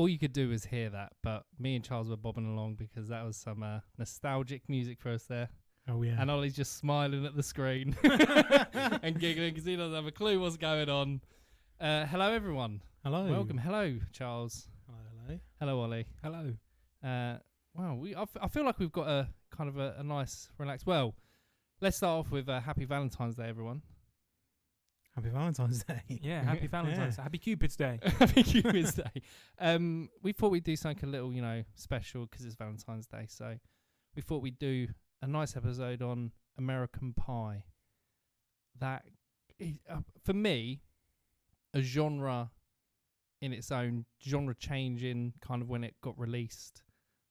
all you could do was hear that, but me and Charles were bobbing along because that was some nostalgic music for us there. Oh, yeah. And Ollie's just smiling at the screen and giggling because he doesn't have a clue what's going on. Hello, everyone. Hello. Welcome. Hello, Charles. Hello. Hello, Ollie. Hello. Wow, I feel like we've got a kind of a nice, relaxed... Well, let's start off with Happy Valentine's Day, everyone. Happy Valentine's Day. Yeah, happy Valentine's Day. Happy Cupid's Day. Happy Cupid's Day. We thought we'd do something a little, special because it's Valentine's Day. So we thought we'd do a nice episode on American Pie. That is, for me, a genre in its own, genre changing kind of when it got released.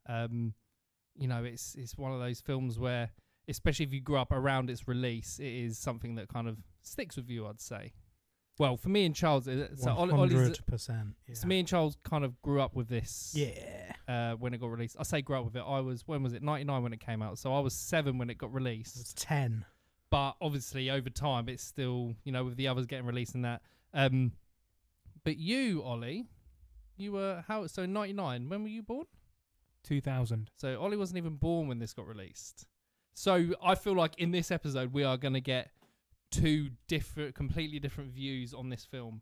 It's one of those films where, especially if you grew up around its release, it is something that kind of sticks with you, I'd say. Well, for me and Charles, so 100%. Yeah. So me and Charles kind of grew up with this. Yeah. When it got released. I say grew up with it. When was it? 99 when it came out. So I was 7 when it got released. It was 10. But obviously over time it's still, with the others getting released and that. But you, Ollie, you were, so 99, when were you born? 2000. So Ollie wasn't even born when this got released. So I feel like in this episode we are going to get two completely different views on this film.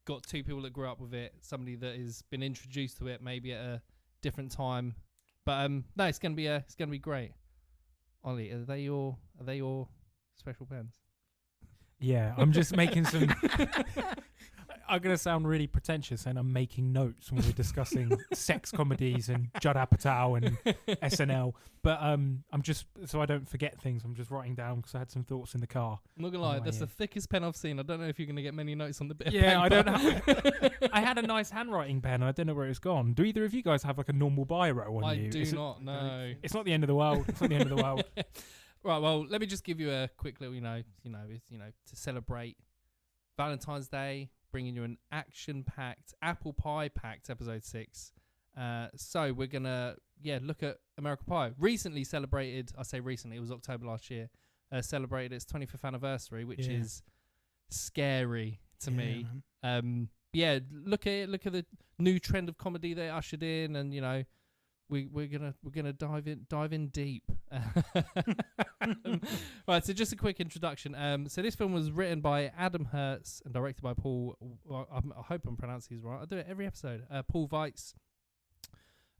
Got two people that grew up with it, somebody that has been introduced to it maybe at a different time. But no, it's gonna be great. Ollie, are they your special pens? Yeah, I'm just making some. I'm going to sound really pretentious, and I'm making notes when we're discussing sex comedies and Judd Apatow and SNL. But I'm just, so I don't forget things, I'm just writing down because I had some thoughts in the car. I'm not going to lie, that's the thickest pen I've seen. I don't know if you're going to get many notes on the bit of Yeah, paper. I don't know. I had a nice handwriting pen, and I don't know where it's gone. Do either of you guys have like a normal biro on you? I do not know. It's not the end of the world. It's not the end of the world. Right, well, let me just give you a quick little, to celebrate Valentine's Day, bringing you an action-packed, apple pie-packed episode 6. So we're going to, look at American Pie. Recently celebrated, I say recently, it was October last year, celebrated its 25th anniversary, which is scary to me. Look at the new trend of comedy they ushered in, and, we're gonna dive in deep. Right, so just a quick introduction. So this film was written by Adam Hertz and directed by Paul. Well, I hope I'm pronouncing these right. I do it every episode. Paul Weitz.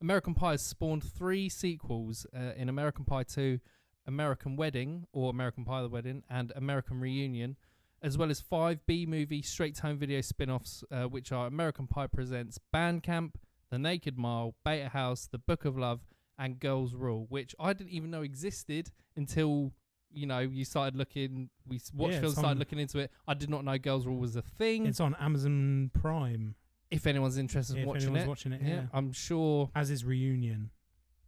American Pie has spawned 3 sequels in American Pie 2, American Wedding or American Pie the Wedding, and American Reunion, as well as 5 B-movie straight-to-home video spin-offs, which are American Pie Presents Bandcamp, The Naked Mile, Beta House, The Book of Love, and Girls Rule, which I didn't even know existed until, you started looking, we watched films, started looking into it. I did not know Girls Rule was a thing. It's on Amazon Prime. If anyone's interested in watching it. Yeah. I'm sure. As is Reunion.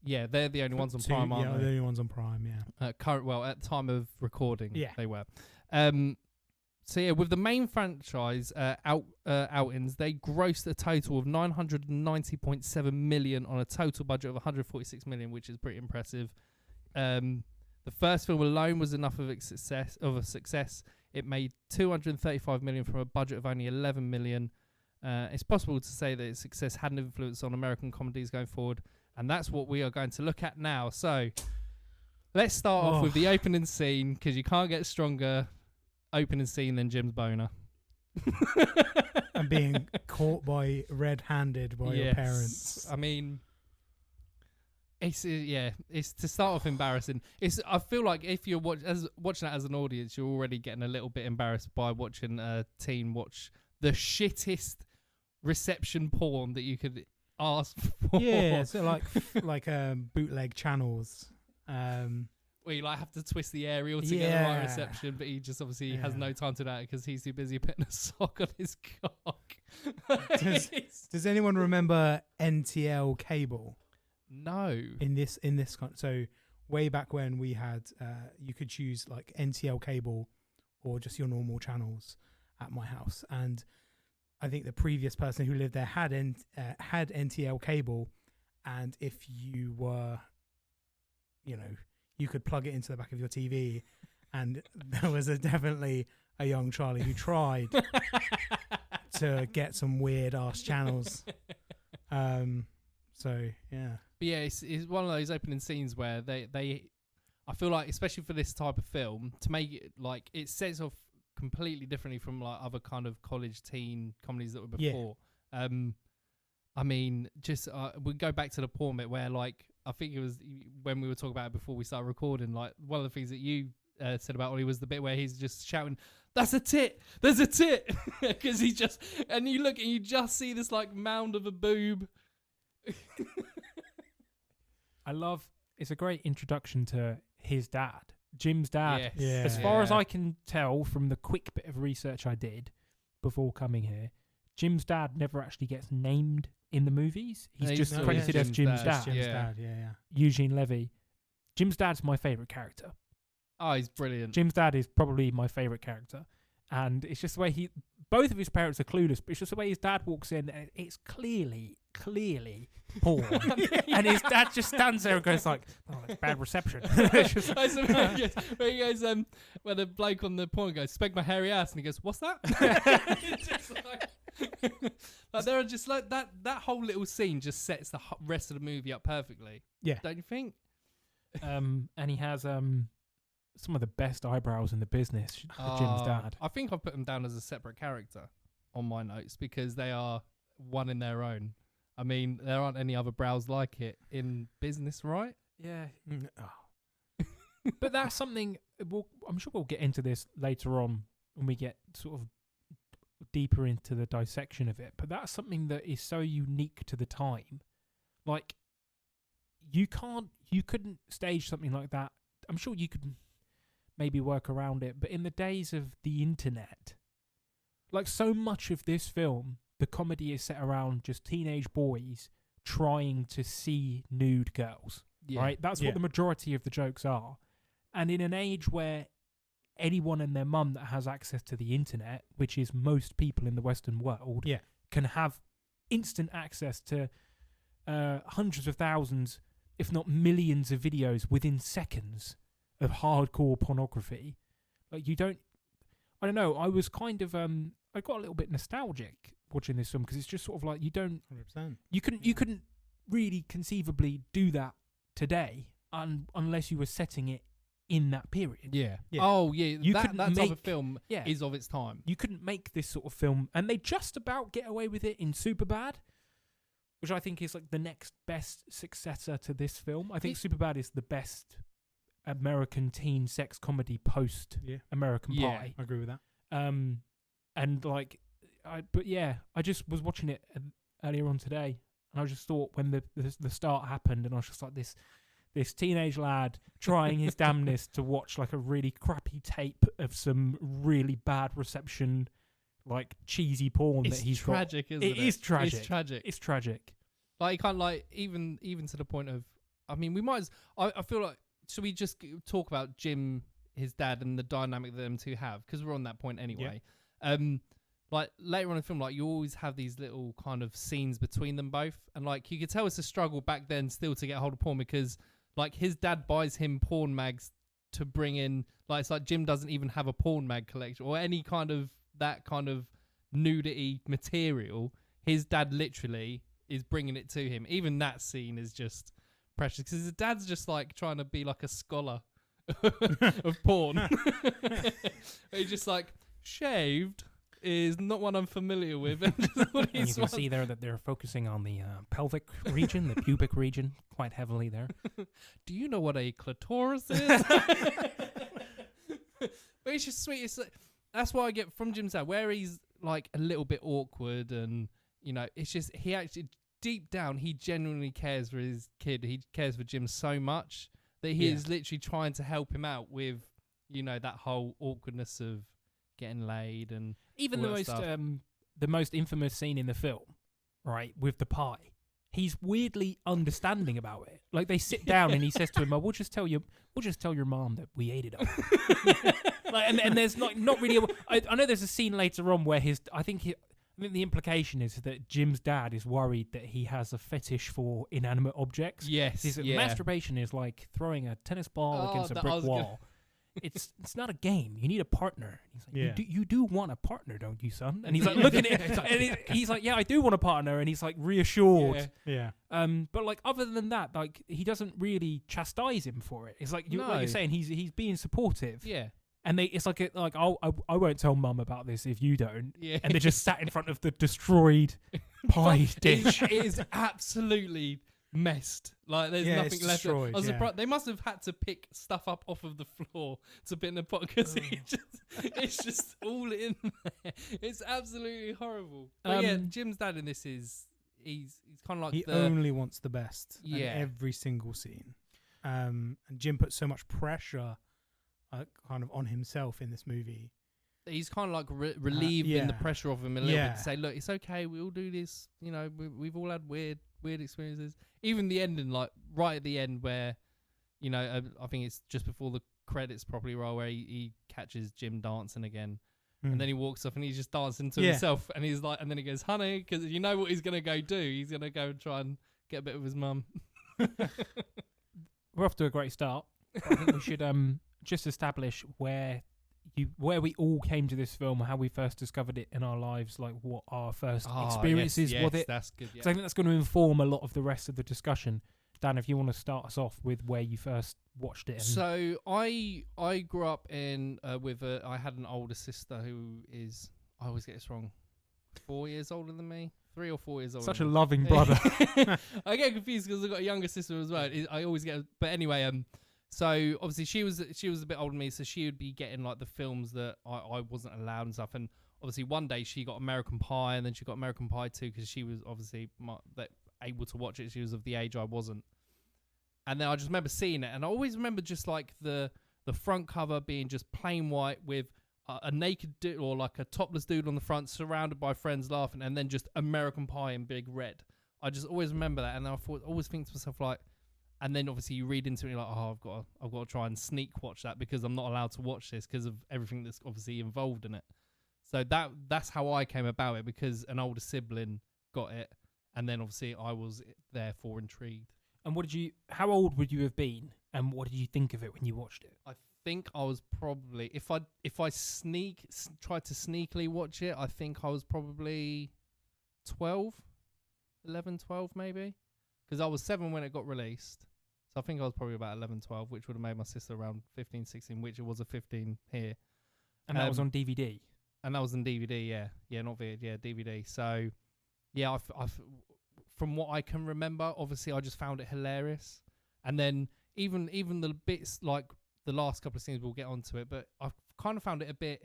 Yeah, they're the only ones on Prime, aren't they? Yeah, they're the only ones on Prime, yeah. At the time of recording, they were. So yeah, with the main franchise outings, they grossed a total of 990.7 million on a total budget of 146 million, which is pretty impressive. The first film alone was enough of a success. It made 235 million from a budget of only 11 million. It's possible to say that its success had an influence on American comedies going forward, and that's what we are going to look at now. So let's start off with the opening scene, because you can't get stronger opening scene than Jim's boner. And being caught red-handed by your parents. I mean, it's to start off embarrassing. I feel like if you're watching that as an audience, you're already getting a little bit embarrassed by watching a teen watch the shittest reception porn that you could ask for. Yeah, so like bootleg channels. Where you have to twist the aerial to get the right reception, but he just obviously has no time to that because he's too busy putting a sock on his cock. Does anyone remember NTL cable? No. In this so way back when we had you could choose like NTL cable or just your normal channels at my house, and I think the previous person who lived there had NTL cable, and if you were, you could plug it into the back of your TV, and there was definitely a young Charlie who tried to get some weird ass channels. So yeah. But yeah, it's one of those opening scenes where they I feel like, especially for this type of film, to make it like it sets off completely differently from like other kind of college teen comedies that were before. I mean, just we go back to the porn bit where, like, I think it was when we were talking about it before we started recording. Like, one of the things that you said about Ollie was the bit where he's just shouting, "That's a tit! There's a tit!" Because he just, and you look and you just see this like mound of a boob. I love. It's a great introduction to his dad, Jim's dad. Yes. Yeah. As far as I can tell from the quick bit of research I did before coming here, Jim's dad never actually gets named in the movies. He's just credited as Jim's dad. Jim's dad. Yeah. Eugene Levy. Jim's dad's my favourite character. Oh, he's brilliant. Jim's dad is probably my favourite character. And it's just the way both of his parents are clueless, but it's just the way his dad walks in and it's clearly porn. And his dad just stands there and goes like, "Oh, that's bad reception." Where he goes, where the bloke on the porn goes, "Spank my hairy ass," and he goes, "What's that?" It's just like there are just like that whole little scene just sets the rest of the movie up perfectly. Yeah. Don't you think? And he has some of the best eyebrows in the business, Jim's dad. I think I've put him down as a separate character on my notes because they are one in their own. I mean, there aren't any other brows like it in business, right? Yeah. But that's something, I'm sure we'll get into this later on when we get sort of deeper into the dissection of it. But that's something that is so unique to the time. Like, you couldn't stage something like that. I'm sure you could maybe work around it, but in the days of the internet, like so much of this film, the comedy is set around just teenage boys trying to see nude girls, right? That's what the majority of the jokes are. And in an age where anyone and their mum that has access to the internet, which is most people in the Western world, can have instant access to hundreds of thousands, if not millions of videos within seconds of hardcore pornography. Like, I don't know, I was kind of, I got a little bit nostalgic watching this film because it's just sort of like, 100%. You couldn't really conceivably do that today unless you were setting it in that period. Yeah. Oh, yeah. That type of film Yeah. is of its time. You couldn't make this sort of film, and they just about get away with it in Superbad, which I think is like the next best successor to this film. I think Superbad is the best American teen sex comedy post American Pie. I agree with that. And like, I just was watching it earlier on today, and I just thought when the start happened, and I was just like this teenage lad trying his damnness to watch like a really crappy tape of some really bad reception, like cheesy porn that he's tragic, got. Isn't it? It is tragic. It's tragic. It's tragic. Like, you can't, like, even to the point of, I mean, we might. I feel like, should we just talk about Jim, his dad, and the dynamic that them two have? Because we're on that point anyway. Like, later on in the film, like, you always have these little kind of scenes between them both, and like, you could tell it's a struggle back then still to get hold of porn because, like, his dad buys him porn mags to bring in. Like, it's like Jim doesn't even have a porn mag collection or any kind of that kind of nudity material. His dad literally is bringing it to him. Even that scene is just precious because his dad's just like trying to be like a scholar of porn. He's just like, shaved is not one I'm familiar with. And you can see there that they're focusing on the pelvic region, the pubic region, quite heavily there. Do you know what a clitoris is? But it's just sweet. It's like, that's what I get from Jim's dad, where he's like a little bit awkward, and you know, it's just he actually deep down he genuinely cares for his kid. He cares for Jim so much that he is literally trying to help him out with, you know, that whole awkwardness of getting laid and even the most infamous scene in the film, right, with the pie. He's weirdly understanding about it. Like, they sit down and he says to him, "Oh, we'll just tell your mom that we ate it up." Like, and there's not really. I know there's a scene later on where I think the implication is that Jim's dad is worried that he has a fetish for inanimate objects. Yes, Masturbation is like throwing a tennis ball against a brick wall. it's not a game. You need a partner. And he's like, Yeah. you do want a partner, don't you, son? And he's like, looking at it, and he's like, yeah, I do want a partner. And he's like reassured. Yeah. But like other than that, like he doesn't really chastise him for it. It's like like No. you're saying, he's being supportive. Yeah. And it's like I won't tell mum about this if you don't. Yeah. And they're just sat in front of the destroyed pie dish. It is absolutely messed. Like there's Yeah, nothing it's left. destroyed, I was yeah. surprised. They must have had to pick stuff up off of the floor to put in the pot because it's just all in there. It's absolutely horrible. But yeah, Jim's dad in this is he's kind of like He the only wants the best. Yeah. In every single scene. And Jim puts so much pressure, kind of on himself in this movie. he's kind of like relieving yeah. the pressure of him a little Yeah. bit to say, look, it's okay. We all do this. You know, we've all had weird experiences. Even the ending, like right at the end where, you know, I think it's just before the credits properly roll where he catches Jim dancing again. And then he walks off and he's just dancing to himself. And he's like, and then he goes, honey, because you know what he's going to go do. He's going to go and try and get a bit of his mum. We're off to a great start. I think we should just establish where we all came to this film, how we first discovered it in our lives, like what our first experiences with it. That's good. Yeah. So I think that's going to inform a lot of the rest of the discussion. Dan, if you want to start us off with where you first watched it. So I grew up in I had an older sister who is, I always get this wrong, 4 years older than me. 3 or 4 years older. Such a than me. loving brother. I get confused because I've got a younger sister as well. I always get, but anyway, so obviously she was a bit older than me, so she would be getting like the films that I wasn't allowed and stuff. And obviously one day she got American Pie, and then she got American Pie 2 because she was obviously able to watch it. She was of the age I wasn't. And then I just remember seeing it, and I always remember just like the front cover being just plain white with a naked dude or like a topless dude on the front, surrounded by friends laughing, and then just American Pie in big red. I just always remember that, and I always think to myself like, and then obviously you read into it, you're like, oh, I've got to try and sneak watch that because I'm not allowed to watch this because of everything that's obviously involved in it. So that's how I came about it, because an older sibling got it, and then obviously I was therefore intrigued. And how old would you have been, and what did you think of it when you watched it? I think I was probably, if I tried to sneakily watch it, I think I was probably 11, 12 maybe, because I was 7 when it got released. So I think I was probably about 11, 12, which would have made my sister around 15, 16, which it was a 15 here. And that was on DVD. And that was on DVD, yeah. Yeah, not VHS, yeah, DVD. So, yeah, I've from what I can remember, obviously I just found it hilarious. And then even the bits, like the last couple of scenes, we'll get onto it, but I've kind of found it a bit,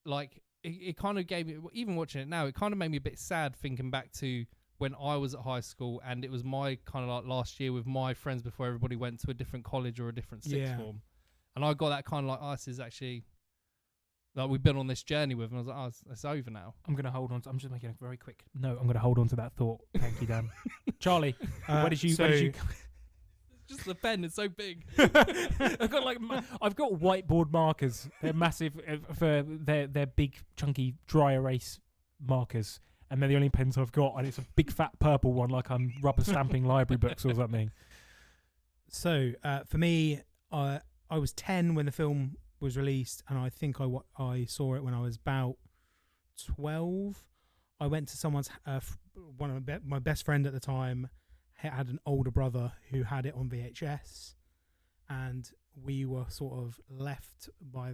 like, it kind of gave me, even watching it now, it kind of made me a bit sad thinking back to when I was at high school, and it was my kind of like last year with my friends before everybody went to a different college or a different sixth form. And I got that kind of like, oh, this is actually, like, we've been on this journey with, and I was like, oh, it's over now. I'm going to hold on. I'm just making a very quick note. I'm going to hold on to that thought. Thank you, Dan. Charlie, where did you Just the pen is so big. I've got whiteboard markers. They're massive for they're big, chunky, dry erase markers, and they're the only pens I've got. And it's a big, fat purple one, like I'm rubber stamping library books or something. So for me, I was 10 when the film was released, and I think I saw it when I was about 12. I went to someone's one of my best friend at the time had an older brother who had it on VHS, and we were sort of left by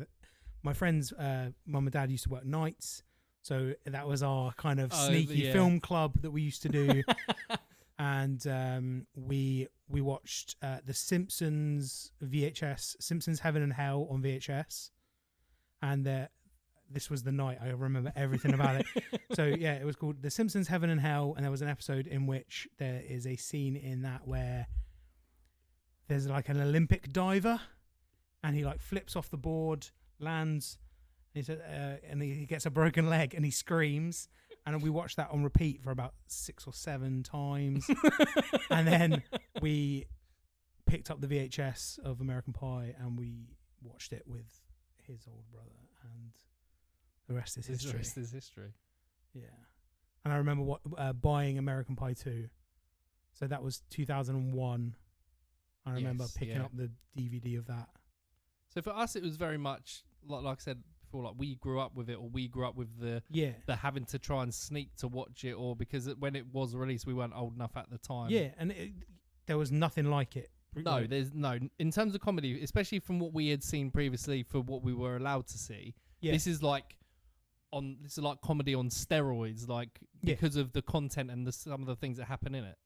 my friend's mum and dad used to work nights, so that was our kind of sneaky film club that we used to do. And we watched the Simpsons VHS, Simpsons Heaven and Hell on VHS, and this was the night. I remember everything about it. So yeah, it was called The Simpsons Heaven and Hell, and there was an episode in which there is a scene in that where there's like an Olympic diver, and he like flips off the board, lands, and he said, and he gets a broken leg, and he screams. And we watched that on repeat for about 6 or 7 times. And then we picked up the VHS of American Pie, and we watched it with his older brother, and the rest is history. The rest is history. Yeah. And I remember buying American Pie 2. So that was 2001. I remember picking up the DVD of that. So for us, it was very much like I said before, like we grew up with it, or we grew up with the having to try and sneak to watch it, or because when it was released, we weren't old enough at the time. Yeah, and there was nothing like it. No, there's no. In terms of comedy, especially from what we had seen previously, for what we were allowed to see, this is like comedy on steroids, like because of the content and some of the things that happen in it.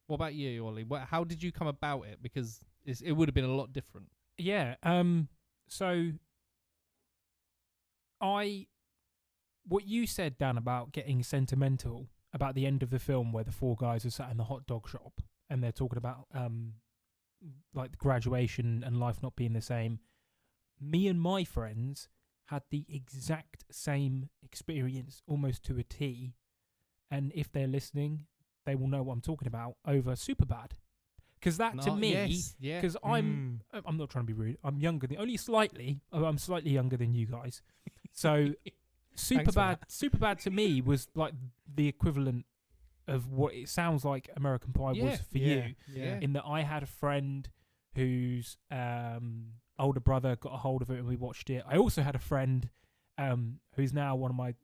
What about you, Ollie? How did you come about it? Because it would have been a lot different. Yeah. So what you said, Dan, about getting sentimental about the end of the film where the four guys are sat in the hot dog shop and they're talking about like graduation and life not being the same. Me and my friends had the exact same experience, almost to a T. And if they're listening, they will know what I'm talking about over Superbad. Because that to me, because I'm not trying to be rude. I'm younger than I'm slightly younger than you guys. So Superbad to me was like the equivalent of what it sounds like American Pie was for you. Yeah. In that I had a friend whose older brother got a hold of it and we watched it. I also had a friend who's now one of my,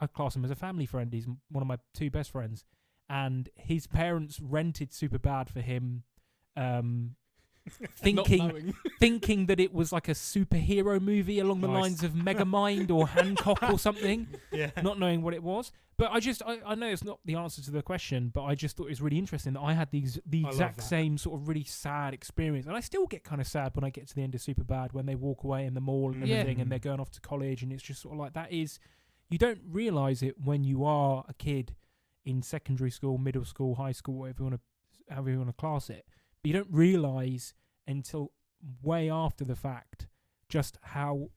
I class him as a family friend. He's one of my two best friends. And his parents rented Superbad for him, thinking that it was like a superhero movie along the lines of Megamind or Hancock or something, not knowing what it was. But I know it's not the answer to the question, but I just thought it was really interesting that I had the exact same sort of really sad experience. And I still get kind of sad when I get to the end of Superbad, when they walk away in the mall and everything and they're going off to college, and it's just sort of like, that is, you don't realise it when you are a kid in secondary school, middle school, high school, however you want to class it. But you don't realise until way after the fact just how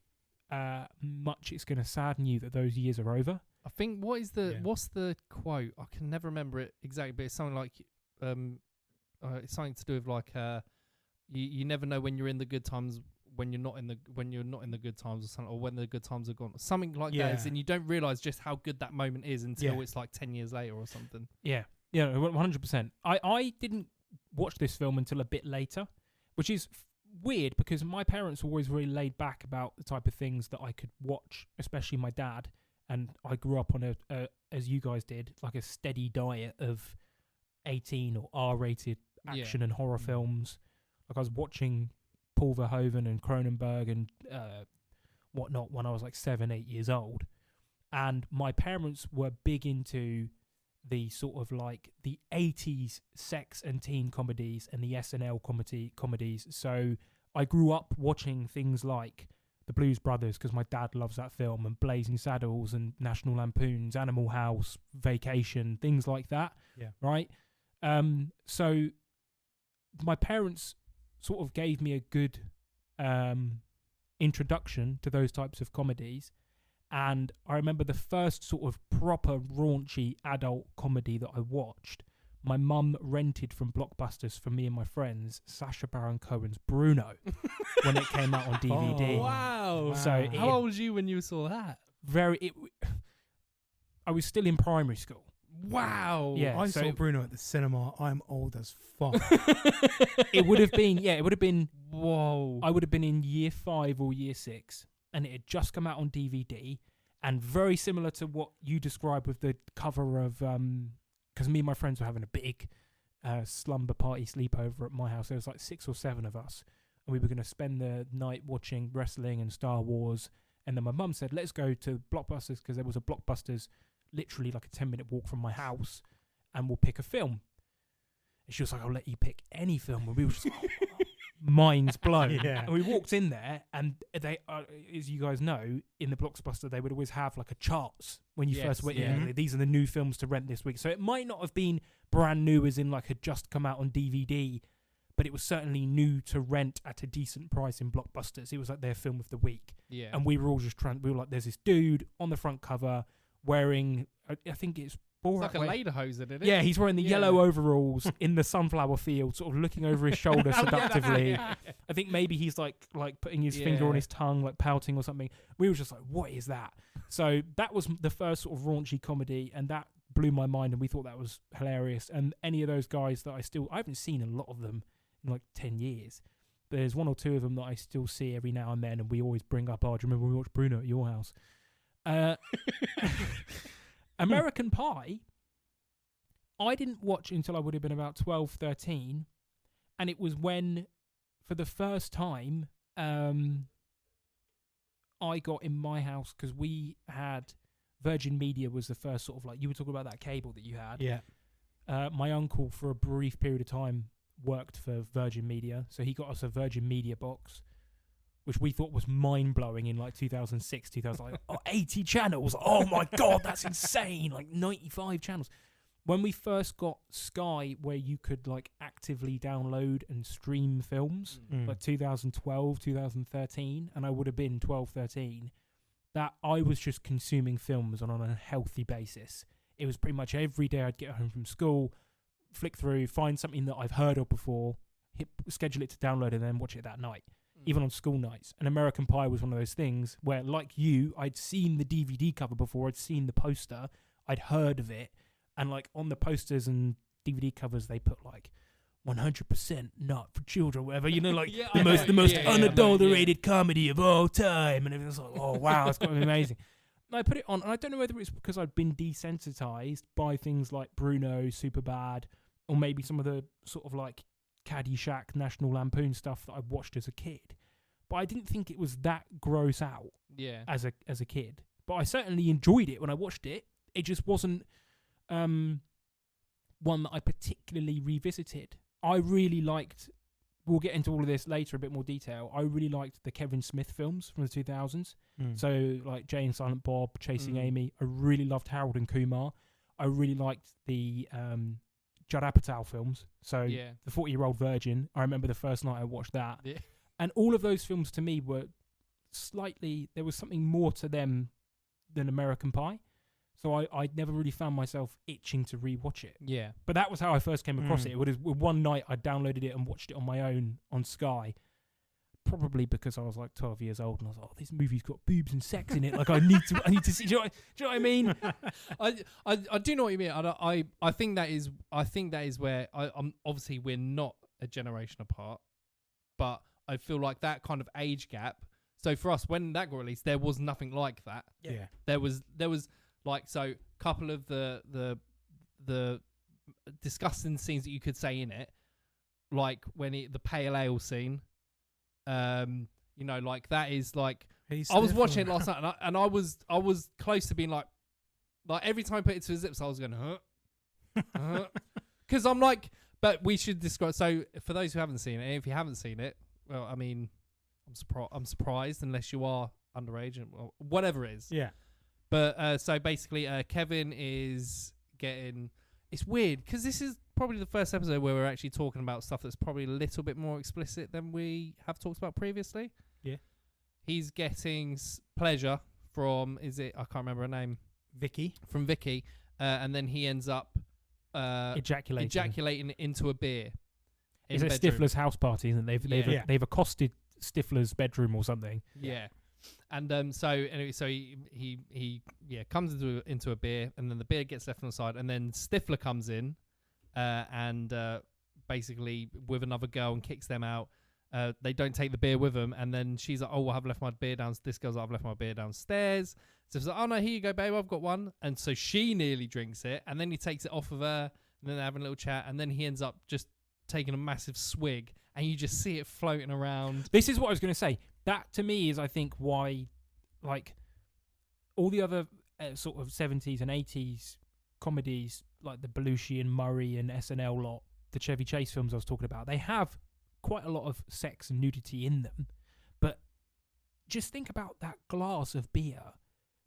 much it's going to sadden you that those years are over. I think what's the quote? I can never remember it exactly, but it's something like it's something to do with like you never know when you're in the good times, when you're not in the good times, or something, or when the good times are gone, something like that. And you don't realise just how good that moment is until it's like 10 years later or something. Yeah, 100%. I didn't watch this film until a bit later, which is weird because my parents were always really laid back about the type of things that I could watch, especially my dad. And I grew up on as you guys did, like a steady diet of 18 or R-rated action and horror films. Like I was watching Paul Verhoeven and Cronenberg and whatnot when I was like 7-8 years old. And my parents were big into the sort of like the 80s sex and teen comedies and the SNL comedies. So I grew up watching things like The Blues Brothers, because my dad loves that film, and Blazing Saddles and National Lampoon's Animal House, Vacation, things like that. Yeah. Right? So my parents sort of gave me a good introduction to those types of comedies. And I remember the first sort of proper raunchy adult comedy that I watched, my mum rented from Blockbusters for me and my friends, Sacha Baron Cohen's Bruno, when it came out on DVD. Oh, wow. So how old was you when you saw that? I was still in primary school. Wow. Yeah, I saw Bruno at the cinema. I'm old as fuck. It would have been, whoa. I would have been in year 5 or year 6, and it had just come out on DVD, and very similar to what you described with the cover of, because me and my friends were having a big slumber party sleepover at my house. There was like 6 or 7 of us, and we were going to spend the night watching wrestling and Star Wars. And then my mum said, let's go to Blockbusters, because there was a Blockbusters literally like a 10-minute walk from my house, and we'll pick a film. And she was like, I'll let you pick any film. And we were just minds blown. Yeah. And we walked in there, and they, as you guys know, in the Blockbuster, they would always have like a charts when you first went in. These are the new films to rent this week. So it might not have been brand new, as in like had just come out on DVD, but it was certainly new to rent at a decent price in Blockbusters. It was like their film of the week. Yeah. And we were all just we were like, there's this dude on the front cover wearing, I think it's like a lederhosen, isn't it? Yeah, he's wearing the yellow overalls in the sunflower field, sort of looking over his shoulder seductively. I think maybe he's like putting his finger on his tongue, like pouting or something. We were just like, what is that? So that was the first sort of raunchy comedy, and that blew my mind, and we thought that was hilarious. And any of those guys that I haven't seen a lot of them in like 10 years, there's one or two of them that I still see every now and then, and we always bring up, oh, do you remember when we watched Bruno at your house? American Pie, I didn't watch until I would have been about 12, 13, and it was when, for the first time, I got in my house, because we had Virgin Media was the first sort of like, you were talking about that cable that you had. Yeah. My uncle, for a brief period of time, worked for Virgin Media, so he got us a Virgin Media box, which we thought was mind-blowing in like 2006, 2000, like, 80 channels. Oh my God, that's insane. Like 95 channels. When we first got Sky, where you could like actively download and stream films, like 2012, 2013, and I would have been 12, 13, that I was just consuming films on a healthy basis. It was pretty much every day I'd get home from school, flick through, find something that I've heard of before, schedule it to download, and then watch it that night, even on school nights. And American Pie was one of those things where, like you, I'd seen the DVD cover before, I'd seen the poster, I'd heard of it, and like on the posters and DVD covers, they put like 100% not for children, whatever, you know, like the most unadulterated comedy of all time, and everything's like, oh wow, it's going to be amazing. And I put it on, and I don't know whether it's because I'd been desensitized by things like Bruno, Superbad, or maybe some of the sort of like Caddyshack, National Lampoon stuff that I watched as a kid, but I didn't think it was that gross out as a kid. But I certainly enjoyed it when I watched it. It just wasn't one that I particularly revisited. I really liked, we'll get into all of this later, a bit more detail, I really liked the Kevin Smith films from the 2000s. So like Jay and Silent Bob, Chasing Amy. I really loved Harold and Kumar. I really liked the Judd Apatow films. So The 40-Year-Old Virgin, I remember the first night I watched that. Yeah. And all of those films to me were slightly, there was something more to them than American Pie. So I never really found myself itching to rewatch it. Yeah. But that was how I first came across it. It was one night I downloaded it and watched it on my own on Sky. Probably because I was like 12 years old and I was like, oh, this movie's got boobs and sex in it. Like I need to see. Do you know what I mean? I do know what you mean. I think that is where I'm obviously we're not a generation apart, but I feel like that kind of age gap. So for us, when that got released, there was nothing like that. Yeah. There was like, so couple of the disgusting scenes that you could say in it, like when the pale ale scene, you know, like that is like, I was watching it last night and I was close to being like every time I put it to his lips, I was going, because I'm like, but we should describe. So for those who haven't seen it, if you haven't seen it, well, I mean, I'm surprised unless you are underage and whatever it is. Yeah. But so basically, Kevin is getting. It's weird because this is probably the first episode where we're actually talking about stuff that's probably a little bit more explicit than we have talked about previously. Yeah. He's getting pleasure from, I can't remember her name. Vicky. From Vicky. And then he ends up ejaculating into a beer. It's at Stifler's house party, isn't it? They've accosted Stifler's bedroom or something. Yeah. And so anyway, so he comes into a beer, and then the beer gets left on the side, and then Stifler comes in, and basically with another girl and kicks them out. They don't take the beer with them, and then she's like, "Oh, well, I've left my beer down." This girl's like, "I've left my beer downstairs." So she's like, "Oh no, here you go, babe. I've got one." And so she nearly drinks it, and then he takes it off of her, and then they're having a little chat, and then he ends up just taking a massive swig, and you just see it floating around. This is what I was going to say. That to me is, I think, why, like, all the other sort of 70s and 80s comedies, like the Belushi and Murray and SNL lot, the Chevy Chase films I was talking about, they have quite a lot of sex and nudity in them. But just think about that glass of beer.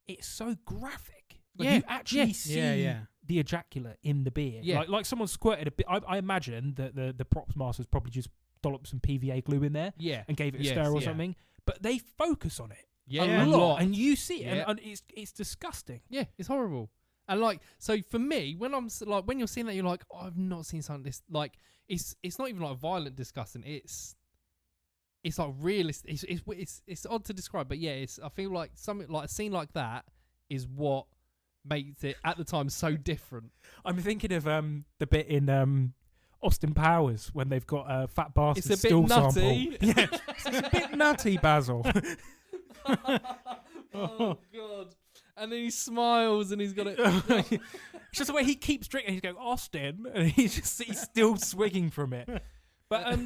It's so graphic. Like you actually see the ejaculate in the beer. Yeah. Like someone squirted a bit. I imagine that the props masters probably just dolloped some PVA glue in there and gave it a stir or something. But they focus on it a lot, and you see it, and it's disgusting. Yeah, it's horrible. And like, so for me, when I'm like, when you're seeing that, you're like, oh, I've not seen something this, like, it's not even like violent disgusting. It's like realistic. It's odd to describe, but yeah, I feel like something like a scene like that is what makes it at the time so different. I'm thinking of the bit in Austin Powers when they've got a fat bastard It's a bit stool nutty. sample. Yeah, it's a bit nutty, Basil. Oh god! And then he smiles and he's got it. It's just the way he keeps drinking. He's going Austin, and he's still swigging from it. But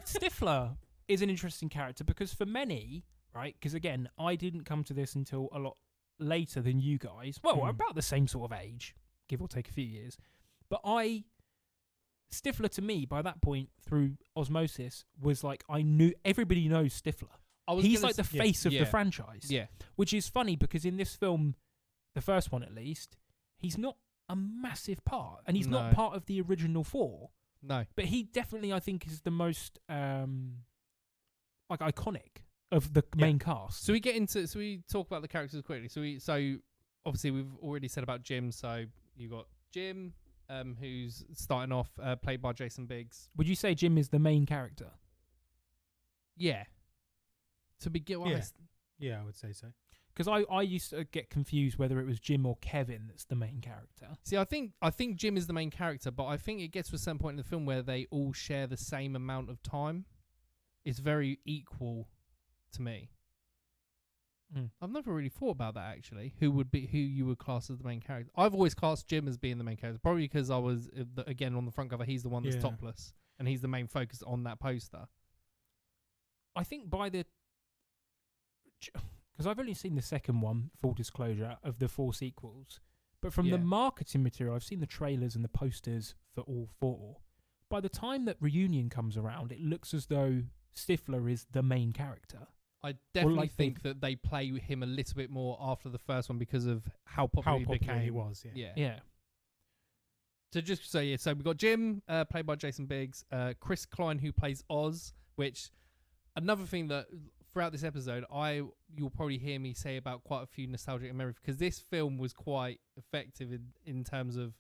Stifler is an interesting character because for many, right? Because again, I didn't come to this until a lot later than you guys. Well, about the same sort of age, give or take a few years. But Stifler to me by that point through osmosis was like I knew everybody knows Stifler. He's like the face of the franchise. Yeah. Which is funny because in this film, the first one at least, he's not a massive part. And he's not part of the original 4. No. But he definitely, I think, is the most iconic of the main cast. So we talk about the characters quickly. So obviously we've already said about Jim. So you got Jim, who's starting off, played by Jason Biggs. Would you say Jim is the main character? Yeah. To begin with, Yeah, I would say so. Because I used to get confused whether it was Jim or Kevin that's the main character. See, I think Jim is the main character, but I think it gets to a certain point in the film where they all share the same amount of time. It's very equal to me. I've never really thought about that actually. Who you would class as the main character? I've always classed Jim as being the main character, probably because I was again on the front cover. He's the one that's topless, and he's the main focus on that poster. I think because I've only seen the second one, full disclosure, of the 4 sequels. But from the marketing material, I've seen the trailers and the posters for all 4. By the time that Reunion comes around, it looks as though Stifler is the main character. I definitely think that they play with him a little bit more after the first one because of how popular he became. He was, Yeah. So just so so we've got Jim, played by Jason Biggs, Chris Klein, who plays Oz, which another thing that throughout this episode you'll probably hear me say about quite a few nostalgic memories because this film was quite effective in terms of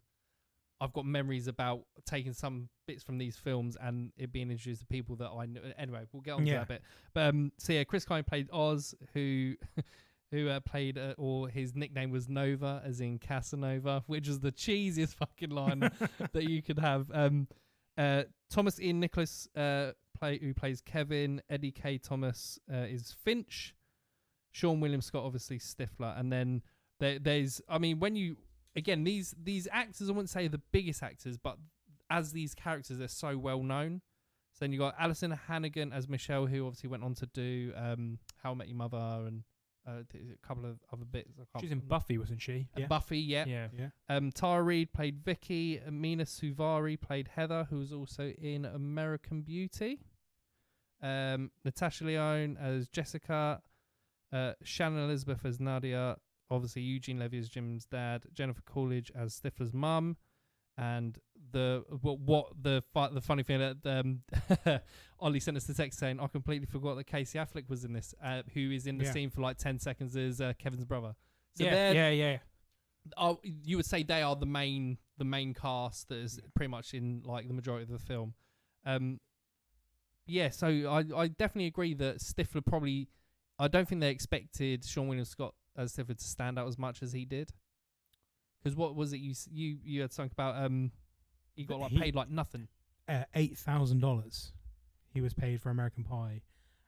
I've got memories about taking some bits from these films and it being introduced to people that I know. Anyway, we'll get on to that a bit. But Chris Klein played Oz, who played or his nickname was Nova, as in Casanova, which is the cheesiest fucking line that you could have. Thomas Ian Nicholas who plays Kevin. Eddie K. Thomas is Finch. Sean William Scott, obviously Stifler, and then there's when you again these actors, I wouldn't say the biggest actors, but as these characters they're so well known. So then you got Alison Hannigan as Michelle, who obviously went on to do How I Met Your Mother and a couple of other bits. She's in Buffy, wasn't she? Buffy, yeah. Tara Reid played Vicky. Mina Suvari played Heather, who was also in American Beauty. Natasha Lyonne as Jessica. Shannon Elizabeth as Nadia. Obviously Eugene Levy as Jim's dad. Jennifer Coolidge as Stifler's mum. And the funny thing that Ollie sent us the text saying I completely forgot that Casey Affleck was in this, who is in the scene for like 10 seconds as Kevin's brother. So you would say they are the main cast that is pretty much in like the majority of the film. So I definitely agree that Stifler probably, I don't think they expected Sean William Scott as Stifler to stand out as much as he did. Because what was it you had something about? He got paid like nothing. $8,000 he was paid for American Pie,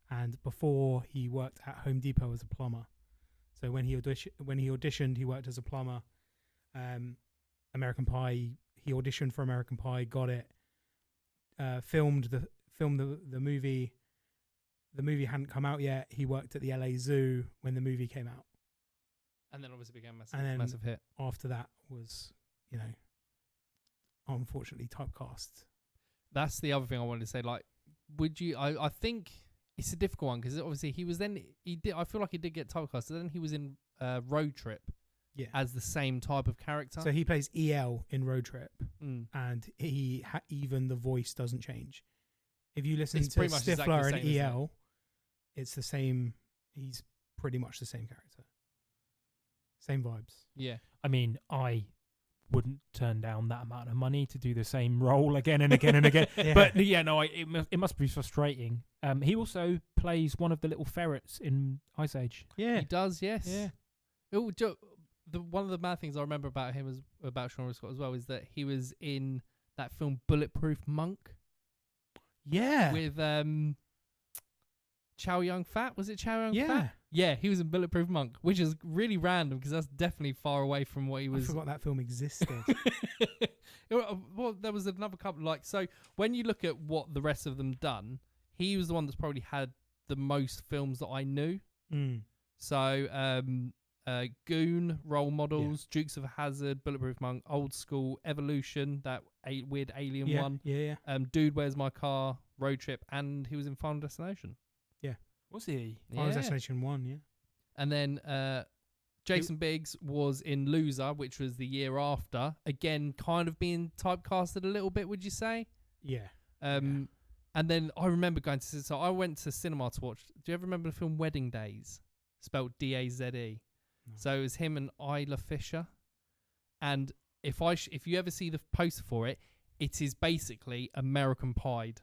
and before he worked at Home Depot as a plumber. So when he auditioned, he worked as a plumber. American Pie, he auditioned for American Pie, got it. Filmed the movie. The movie hadn't come out yet. He worked at the LA Zoo when the movie came out. And then obviously became a massive hit. After that was, unfortunately typecast. That's the other thing I wanted to say. Like, would you? I think it's a difficult one because obviously I feel like he did get typecast. So then he was in Road Trip, as the same type of character. So he plays EL in Road Trip, and even the voice doesn't change. If you listen to Stifler and EL, it's the same. He's pretty much the same character. Same vibes. Yeah. I mean, I wouldn't turn down that amount of money to do the same role again and again and again. But it must be frustrating. He also plays one of the little ferrets in Ice Age. Yeah. He does, yes. Yeah. One of the mad things I remember about him about Sean Scott as well is that he was in that film Bulletproof Monk Yeah. with Chow Yun-fat. Was it Chow yeah. Yun-fat? Yeah, he was in Bulletproof Monk, which is really random because that's definitely far away from what he I was. forgot that film existed. Well, there was another couple. So when you look at what the rest of them done, he was the one that's probably had the most films that I knew. So Goon, Role Models, Dukes of Hazzard, Bulletproof Monk, Old School, Evolution, that weird alien one. Yeah. Dude, Where's My Car, Road Trip, and he was in Final Destination. Was he? Final Destination 1, yeah. And then Jason Biggs was in Loser, which was the year after. Again, kind of being typecasted a little bit, would you say? Yeah. And then I remember going to... So I went to cinema to watch... Do you ever remember the film Wedding Days? Spelled Daze. No. So it was him and Isla Fisher. And if you ever see the poster for it, it is basically American Pied.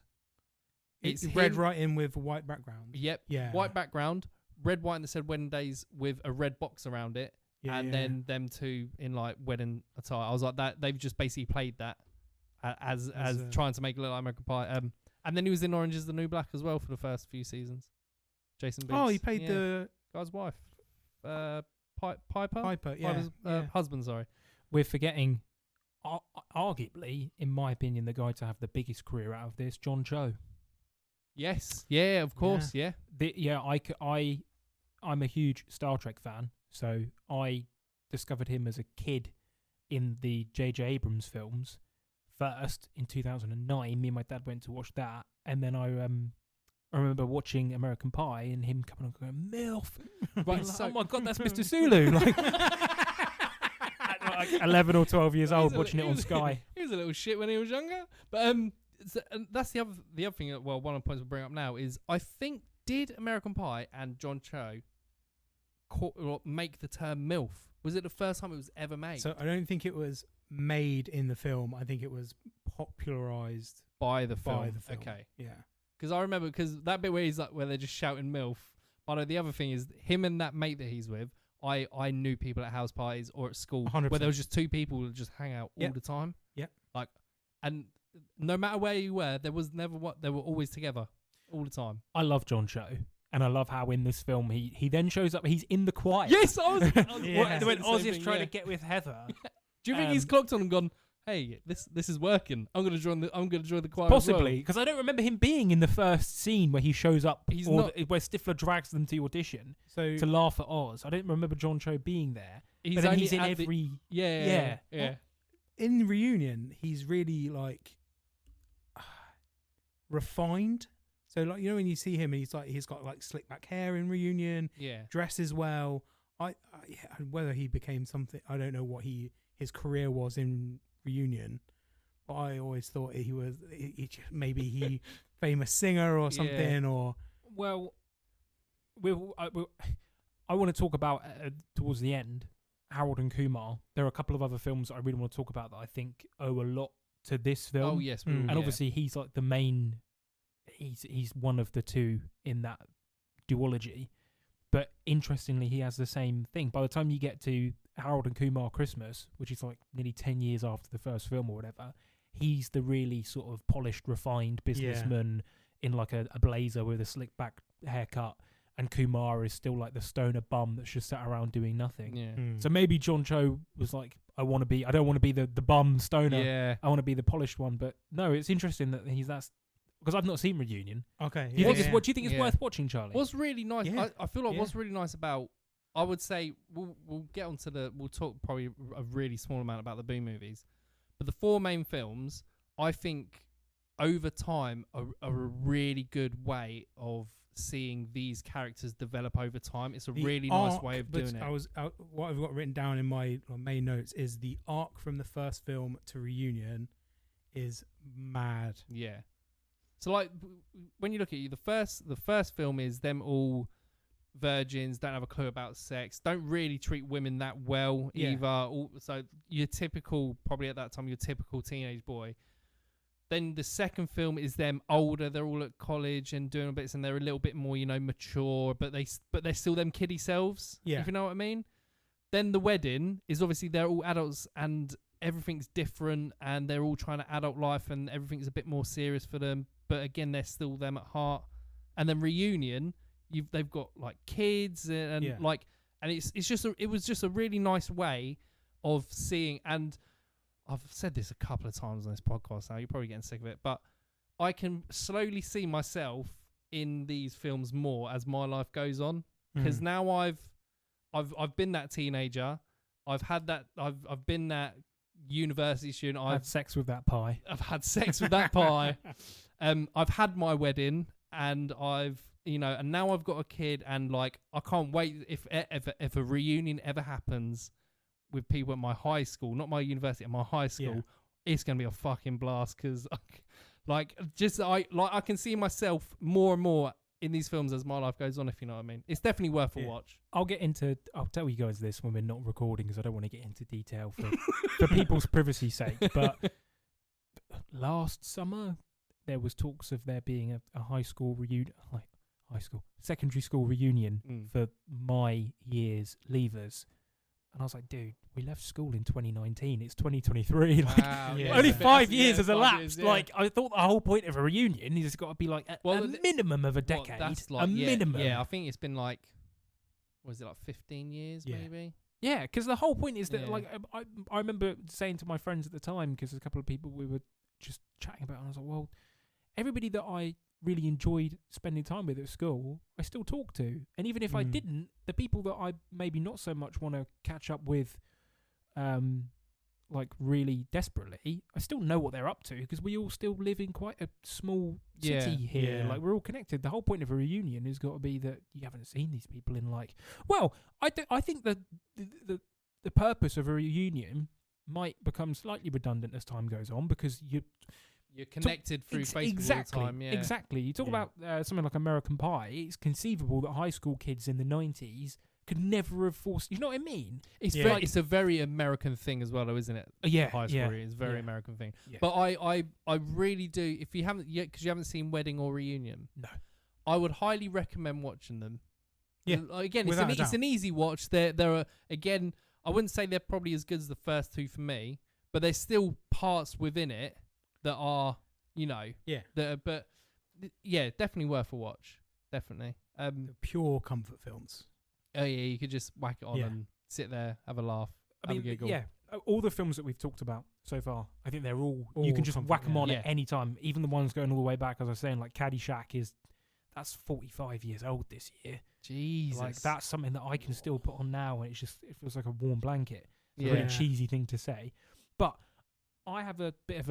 It's red writing with white background. Yep. Yeah. White background, red white that said Wedding Days with a red box around it. Yeah, and then them two in like wedding attire. I was like, that they've just basically played that as trying to make it look like American Pie. And then he was in Orange Is the New Black as well for the first few seasons. Jason Biggs. Oh, he played the guy's wife. Piper? Piper, yeah. Piper's, husband, sorry. We're forgetting, arguably, in my opinion, the guy to have the biggest career out of this, John Cho. Yes. Yeah, of course. Yeah. I'm a huge Star Trek fan, so I discovered him as a kid in the J.J. Abrams films. First, in 2009, me and my dad went to watch that, and then I remember watching American Pie and him coming on going, MILF! Right, like, oh my God, that's Mr. Sulu! Like 11 or 12 years old watching it on Sky. He was a little shit when he was younger. But and that's the other thing. Well, one of the points we'll bring up now is I think did American Pie and John Cho make the term MILF? Was it the first time it was ever made? So I don't think it was made in the film. I think it was popularized by the film. Okay, yeah. Because I remember that bit where he's like where they're just shouting MILF. But the other thing is him and that mate that he's with. I knew people at house parties or at school 100%. where there was just two people that just hang out all the time. Yeah. Like, and no matter where you were, there was never they were always together all the time. I love John Cho, and I love how in this film he then shows up. He's in the choir. Yes, I was when Ozzy's trying to get with Heather. Do you think he's clocked on and gone, hey, this is working. I'm gonna join the choir. Possibly, because I don't remember him being in the first scene where he shows up. He's not where Stifler drags them to audition to laugh at Oz. I don't remember John Cho being there. He's in every. Yeah. In Reunion, he's really like refined. So like when you see him, and he's got like slick back hair in Reunion. Yeah. Dresses well. Whether he became something, I don't know what his career was in Reunion, but I always thought maybe he famous singer or something. Or well, I want to talk about towards the end Harold and Kumar. There are a couple of other films I really want to talk about that I think owe a lot to this film. Oh yes, and obviously he's like the main. He's one of the two in that duology, but interestingly, he has the same thing. By the time you get to Harold and Kumar Christmas, which is like nearly 10 years after the first film or whatever, he's the really sort of polished, refined businessman in like a blazer with a slick back haircut, and Kumar is still like the stoner bum that's just sat around doing nothing. Yeah. So maybe John Cho was like, I don't want to be the bum stoner. Yeah. I want to be the polished one. But no, it's interesting that that's because I've not seen Reunion. Okay. Do you think it's worth watching, Charlie? What's really nice, I feel like Yeah. what's really nice about, I would say, we'll get onto we'll talk probably a really small amount about the B movies, but the four main films, I think, over time, are a really good way of seeing these characters develop over time. It's a really nice way of doing it. What I've got written down in my main notes is the arc from the first film to Reunion is mad. Yeah. So like when you look at the first film is them all virgins, don't have a clue about sex, don't really treat women that well either. So your typical, probably at that time, your typical teenage boy. Then the second film is them older, they're all at college and doing bits, and they're a little bit more, mature, but they're still them kiddie selves. Yeah. If you know what I mean. Then the wedding is obviously they're all adults and everything's different and they're all trying to adult life and everything's a bit more serious for them, but again they're still them at heart. And then Reunion, they've got like kids and like, and it was just a really nice way of seeing. And I've said this a couple of times on this podcast now, you're probably getting sick of it, but I can slowly see myself in these films more as my life goes on, because now I've been that teenager, I've been that university student, I've had sex with that pie. I've had sex with that pie. I've had my wedding, and and now I've got a kid, and like I can't wait if a reunion ever happens with people at my high school, not my university, at my high school. It's gonna be a fucking blast, because I can see myself more and more in these films as my life goes on, if you know what I mean. It's definitely worth a watch. I'll tell you guys this when we're not recording, because I don't want to get into detail for people's privacy's sake. But last summer, there was talks of there being a secondary school reunion for my year's leavers. And I was like, dude, we left school in 2019. It's 2023. Wow, only 5 years has elapsed. Like, I thought the whole point of a reunion is it's got to be like a minimum of a decade. That's like, a minimum. Yeah, I think it's been like, was it like 15 years maybe? Yeah, because the whole point is that, like, I remember saying to my friends at the time, because a couple of people we were just chatting about, and I was like, well, everybody that I really enjoyed spending time with at school, I still talk to. And even if I didn't, the people that I maybe not so much want to catch up with, like really desperately, I still know what they're up to, because we all still live in quite a small city here. Yeah. Like, we're all connected. The whole point of a reunion has got to be that you haven't seen these people in like... Well, I think that the purpose of a reunion might become slightly redundant as time goes on, because you're connected through Facebook exactly, all the time. Yeah. Exactly. You talk about something like American Pie. It's conceivable that high school kids in the 90s could never have forced... You know what I mean? It's a very American thing as well, though, isn't it? High school it's a very American thing. Yeah. But I really do... If you haven't yet, because you haven't seen Wedding or Reunion, no, I would highly recommend watching them. Yeah. Again, it's an easy watch. There are, again, I wouldn't say they're probably as good as the first two for me, but there's still parts within it that are, definitely worth a watch. Definitely. Pure comfort films. Oh yeah, you could just whack it on and sit there, have a laugh, have a giggle. Yeah, all the films that we've talked about so far, I think they're all you can just whack them on at any time. Even the ones going all the way back, as I was saying, like Caddyshack that's 45 years old this year. Jesus, like that's something that I can still put on now, and it feels like a warm blanket. It's a really cheesy thing to say, but I have a bit of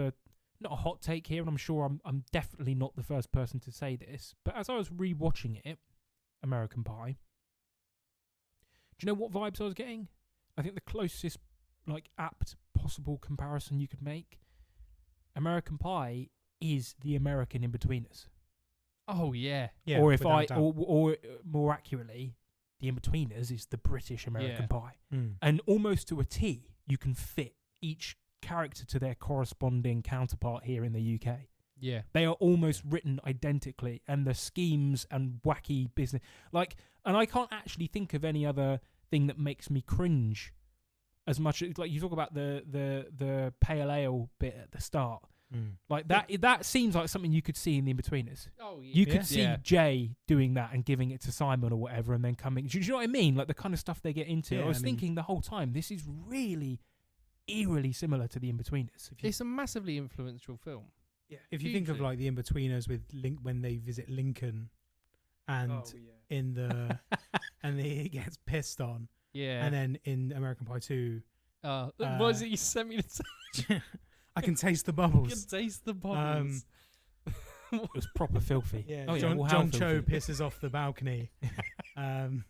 not a hot take here, and I'm sure I'm definitely not the first person to say this, but as I was rewatching it, American Pie, do you know what vibes I was getting? I think the closest, like, apt possible comparison you could make, American Pie is the American In-Betweeners. Oh yeah. Or or more accurately, the In-Betweeners is the British American Pie. And almost to a T, you can fit each character to their corresponding counterpart here in the UK. Yeah. They are almost written identically, and the schemes and wacky business, like, and I can't actually think of any other thing that makes me cringe as much as, like, you talk about the pale ale bit at the start. Like that seems like something you could see in the In-Betweeners. Oh yeah. You could see Jay doing that and giving it to Simon or whatever, and then coming. Do you know what I mean? Like the kind of stuff they get into. I was thinking the whole time, this is really eerily similar to the In-Betweeners. It's a massively influential film. Yeah. If you think of like the In-Betweeners with when they visit Lincoln, and in the and he gets pissed on. Yeah. And then in American Pie 2, what was it you sent me to? I can taste the bubbles. You can taste the bubbles. It was proper filthy. Yeah, John Cho pisses off the balcony. Well,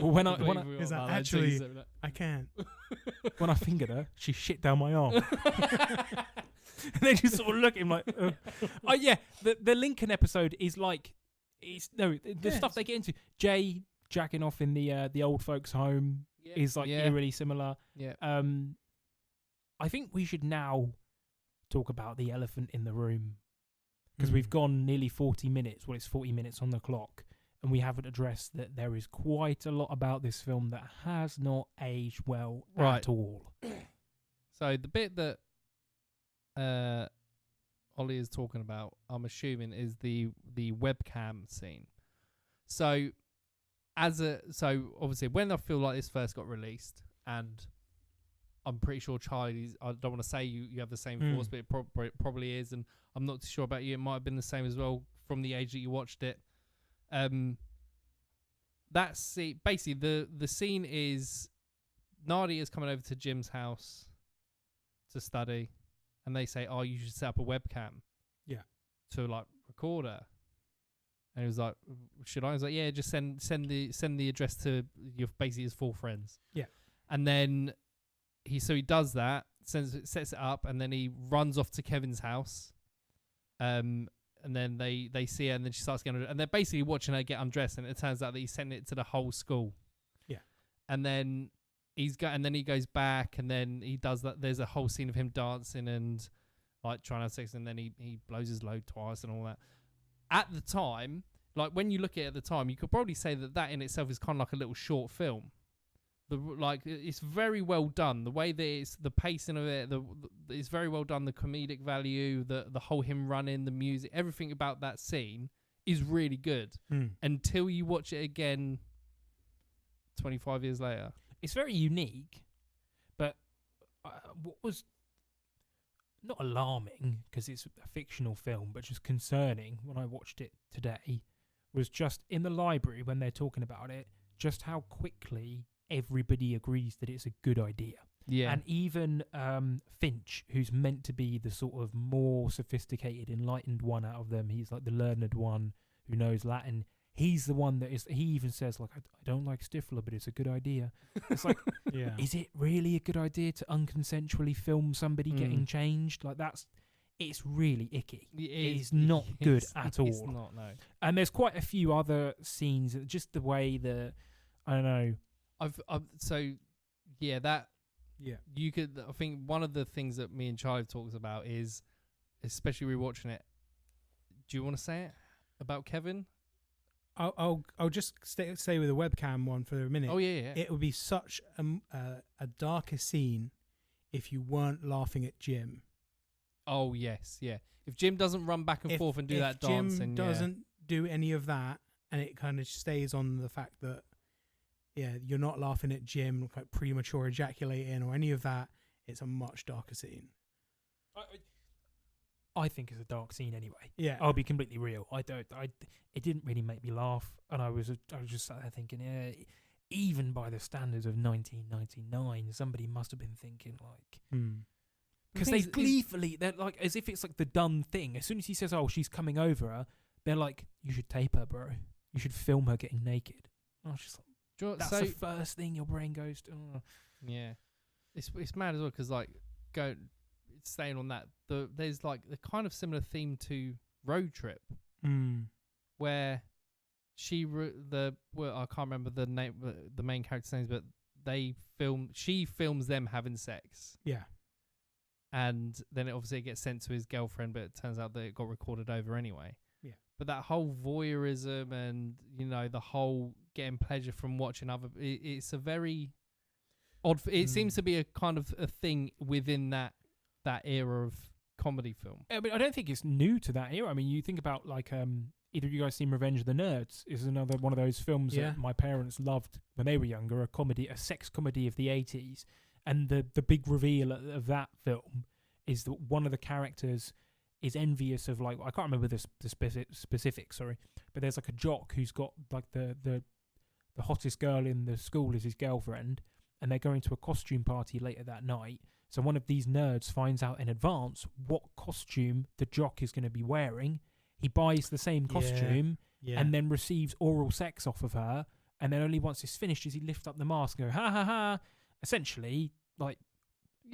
when I actually, I can't. When I fingered her, she shit down my arm. And then you sort of look at him like, oh yeah. The Lincoln episode is like, the stuff they get into. Jay jacking off in the old folks' home is like eerily similar. Yeah. I think we should now talk about the elephant in the room, because we've gone nearly 40 minutes. Well, it's 40 minutes on the clock, and we haven't addressed that there is quite a lot about this film that has not aged well at all. So the bit that Ollie is talking about, I'm assuming, is the webcam scene. So obviously when I feel like this first got released, and I'm pretty sure Charlie's, I don't want to say you have the same thoughts, but it probably is, and I'm not too sure about you. It might have been the same as well from the age that you watched it. That's it. Basically, the scene is Nadia's coming over to Jim's house to study, and they say, "Oh, you should set up a webcam, to like record her." And he was like, "Should I?" I was like, "Yeah, just send the address to your basically his 4 friends." Yeah, and then he does that, sets it up, and then he runs off to Kevin's house. And then they see her, and then she starts getting, and they're basically watching her get undressed, and it turns out that he's sending it to the whole school. Yeah. And then he goes back, and then he does that. There's a whole scene of him dancing and like trying to have sex, and then he blows his load twice and all that. At the time, like when you look at it at the time, you could probably say that in itself is kind of like a little short film. It's very well done. The way that it's, the pacing of it, it's very well done. The comedic value, the whole him running, the music, everything about that scene is really good. Until you watch it again 25 years later. It's very unique, but what was not alarming, because it's a fictional film, but just concerning when I watched it today, was just in the library when they're talking about it, just how quickly everybody agrees that it's a good idea. Yeah. And even Finch, who's meant to be the sort of more sophisticated, enlightened one out of them, he's like the learned one who knows Latin. He's the one that is, he even says, like, I don't like Stifler, but it's a good idea. It's like, is it really a good idea to unconsensually film somebody getting changed? Like, it's really icky. It is not good at all. It's not, no. And there's quite a few other scenes, just the way that, I don't know. You could, I think one of the things that me and Charlie talks about is, especially rewatching it, do you want to say it about Kevin? I'll just stay with the webcam one for a minute. Oh yeah. It would be such a darker scene if you weren't laughing at Jim. Oh yes, yeah. If Jim doesn't run back and forth and do that dance, Jim doesn't do any of that, and it kind of stays on the fact that you're not laughing at Jim like premature ejaculating or any of that. It's a much darker scene. I think it's a dark scene anyway. Yeah, I'll be completely real. It didn't really make me laugh, and I was just sat there thinking, even by the standards of 1999, somebody must have been thinking like, because they're like, as if it's like the done thing. As soon as he says, "Oh, she's coming over her," they're like, "You should tape her, bro. You should film her getting naked." I was just like, that's the first thing your brain goes to. Yeah, it's mad as well, because like staying on that, there's like the kind of similar theme to Road Trip, where I can't remember the name, the main character's names, but she films them having sex. Yeah. And then it gets sent to his girlfriend, but it turns out that it got recorded over anyway. Yeah. But that whole voyeurism and, the whole getting pleasure from watching it's a very odd, it seems to be a kind of a thing within that era of comedy film. I mean, I don't think it's new to that era. I mean, you think about like, either of you guys seen Revenge of the Nerds? Is another one of those films that my parents loved when they were younger, a sex comedy of the 80s. And the big reveal of that film is that one of the characters is envious of, like, I can't remember the specifics, sorry, but there's like a jock who's got like the hottest girl in the school is his girlfriend, and they're going to a costume party later that night. So one of these nerds finds out in advance what costume the jock is going to be wearing. He buys the same costume and then receives oral sex off of her, and then only once it's finished does he lift up the mask and go, ha ha ha. Essentially, like,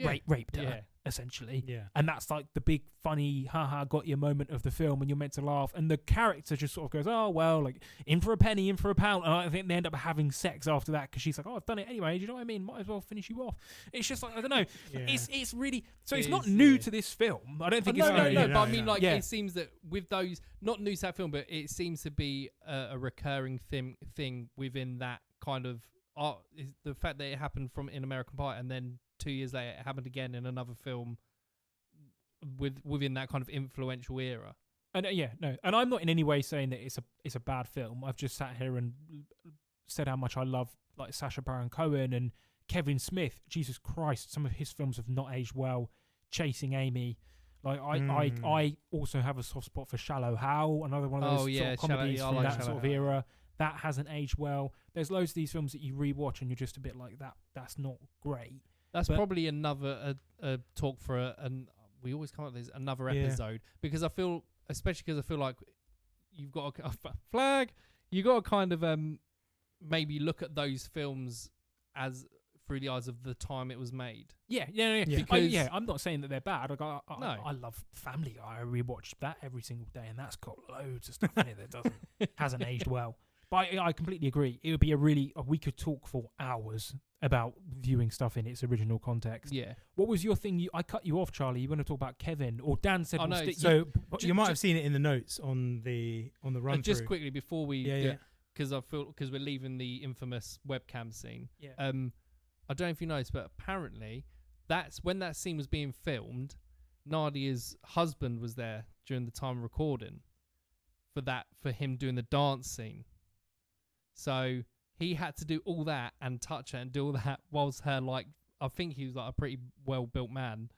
raped her, Yeah. essentially. Yeah. And that's like the big funny haha got your moment of the film, and you're meant to laugh, and the character just sort of goes, oh well, like in for a penny, in for a pound. And I think they end up having sex after that because she's like, oh, I've done it anyway, do you know what I mean, might as well finish you off. It's just like, I don't know. Yeah. It's really, so It it's not is, new yeah. to this film. I don't think No, it's no, no, but I mean, no. like, Yeah. it seems that with those, not new to that film, but it seems to be a recurring thing within that kind of art. Is the fact that it happened from in American Pie, and then 2 years later it happened again in another film within that kind of influential era. And and I'm not in any way saying that it's a bad film. I've just sat here and said how much I love like Sacha Baron Cohen and Kevin Smith. Jesus Christ, some of his films have not aged well. Chasing Amy, like I also have a soft spot for Shallow Hal, another one of those sort of comedies I from like that Shallow sort of Hal, era. That hasn't aged well. There's loads of these films that you rewatch and you're just a bit like that. That's not great. That's But- probably another a talk for and we always come up with this another Yeah. episode, because I feel, especially because I feel like you've got a flag, you got to kind of maybe look at those films as through the eyes of the time it was made. Yeah. Because- I'm not saying that they're bad. No. I love Family Guy. I rewatched that every single day, and that's got loads of stuff in it that hasn't aged well. But I completely agree. It would be we could talk for hours about viewing stuff in its original context. Yeah. What was your thing? I cut you off, Charlie. You want to talk about Kevin, or Dan said? Oh, we'll no, stick So Ju- you might ju- have seen it in the notes on the run Just through. quickly before we, Yeah. because I feel because we're leaving the infamous webcam scene. Yeah. I don't know if you noticed, but apparently that's when that scene was being filmed. Nadia's husband was there during the time of recording for him doing the dance scene. So he had to do all that and touch her and do all that whilst her, like, I think he was like a pretty well built man.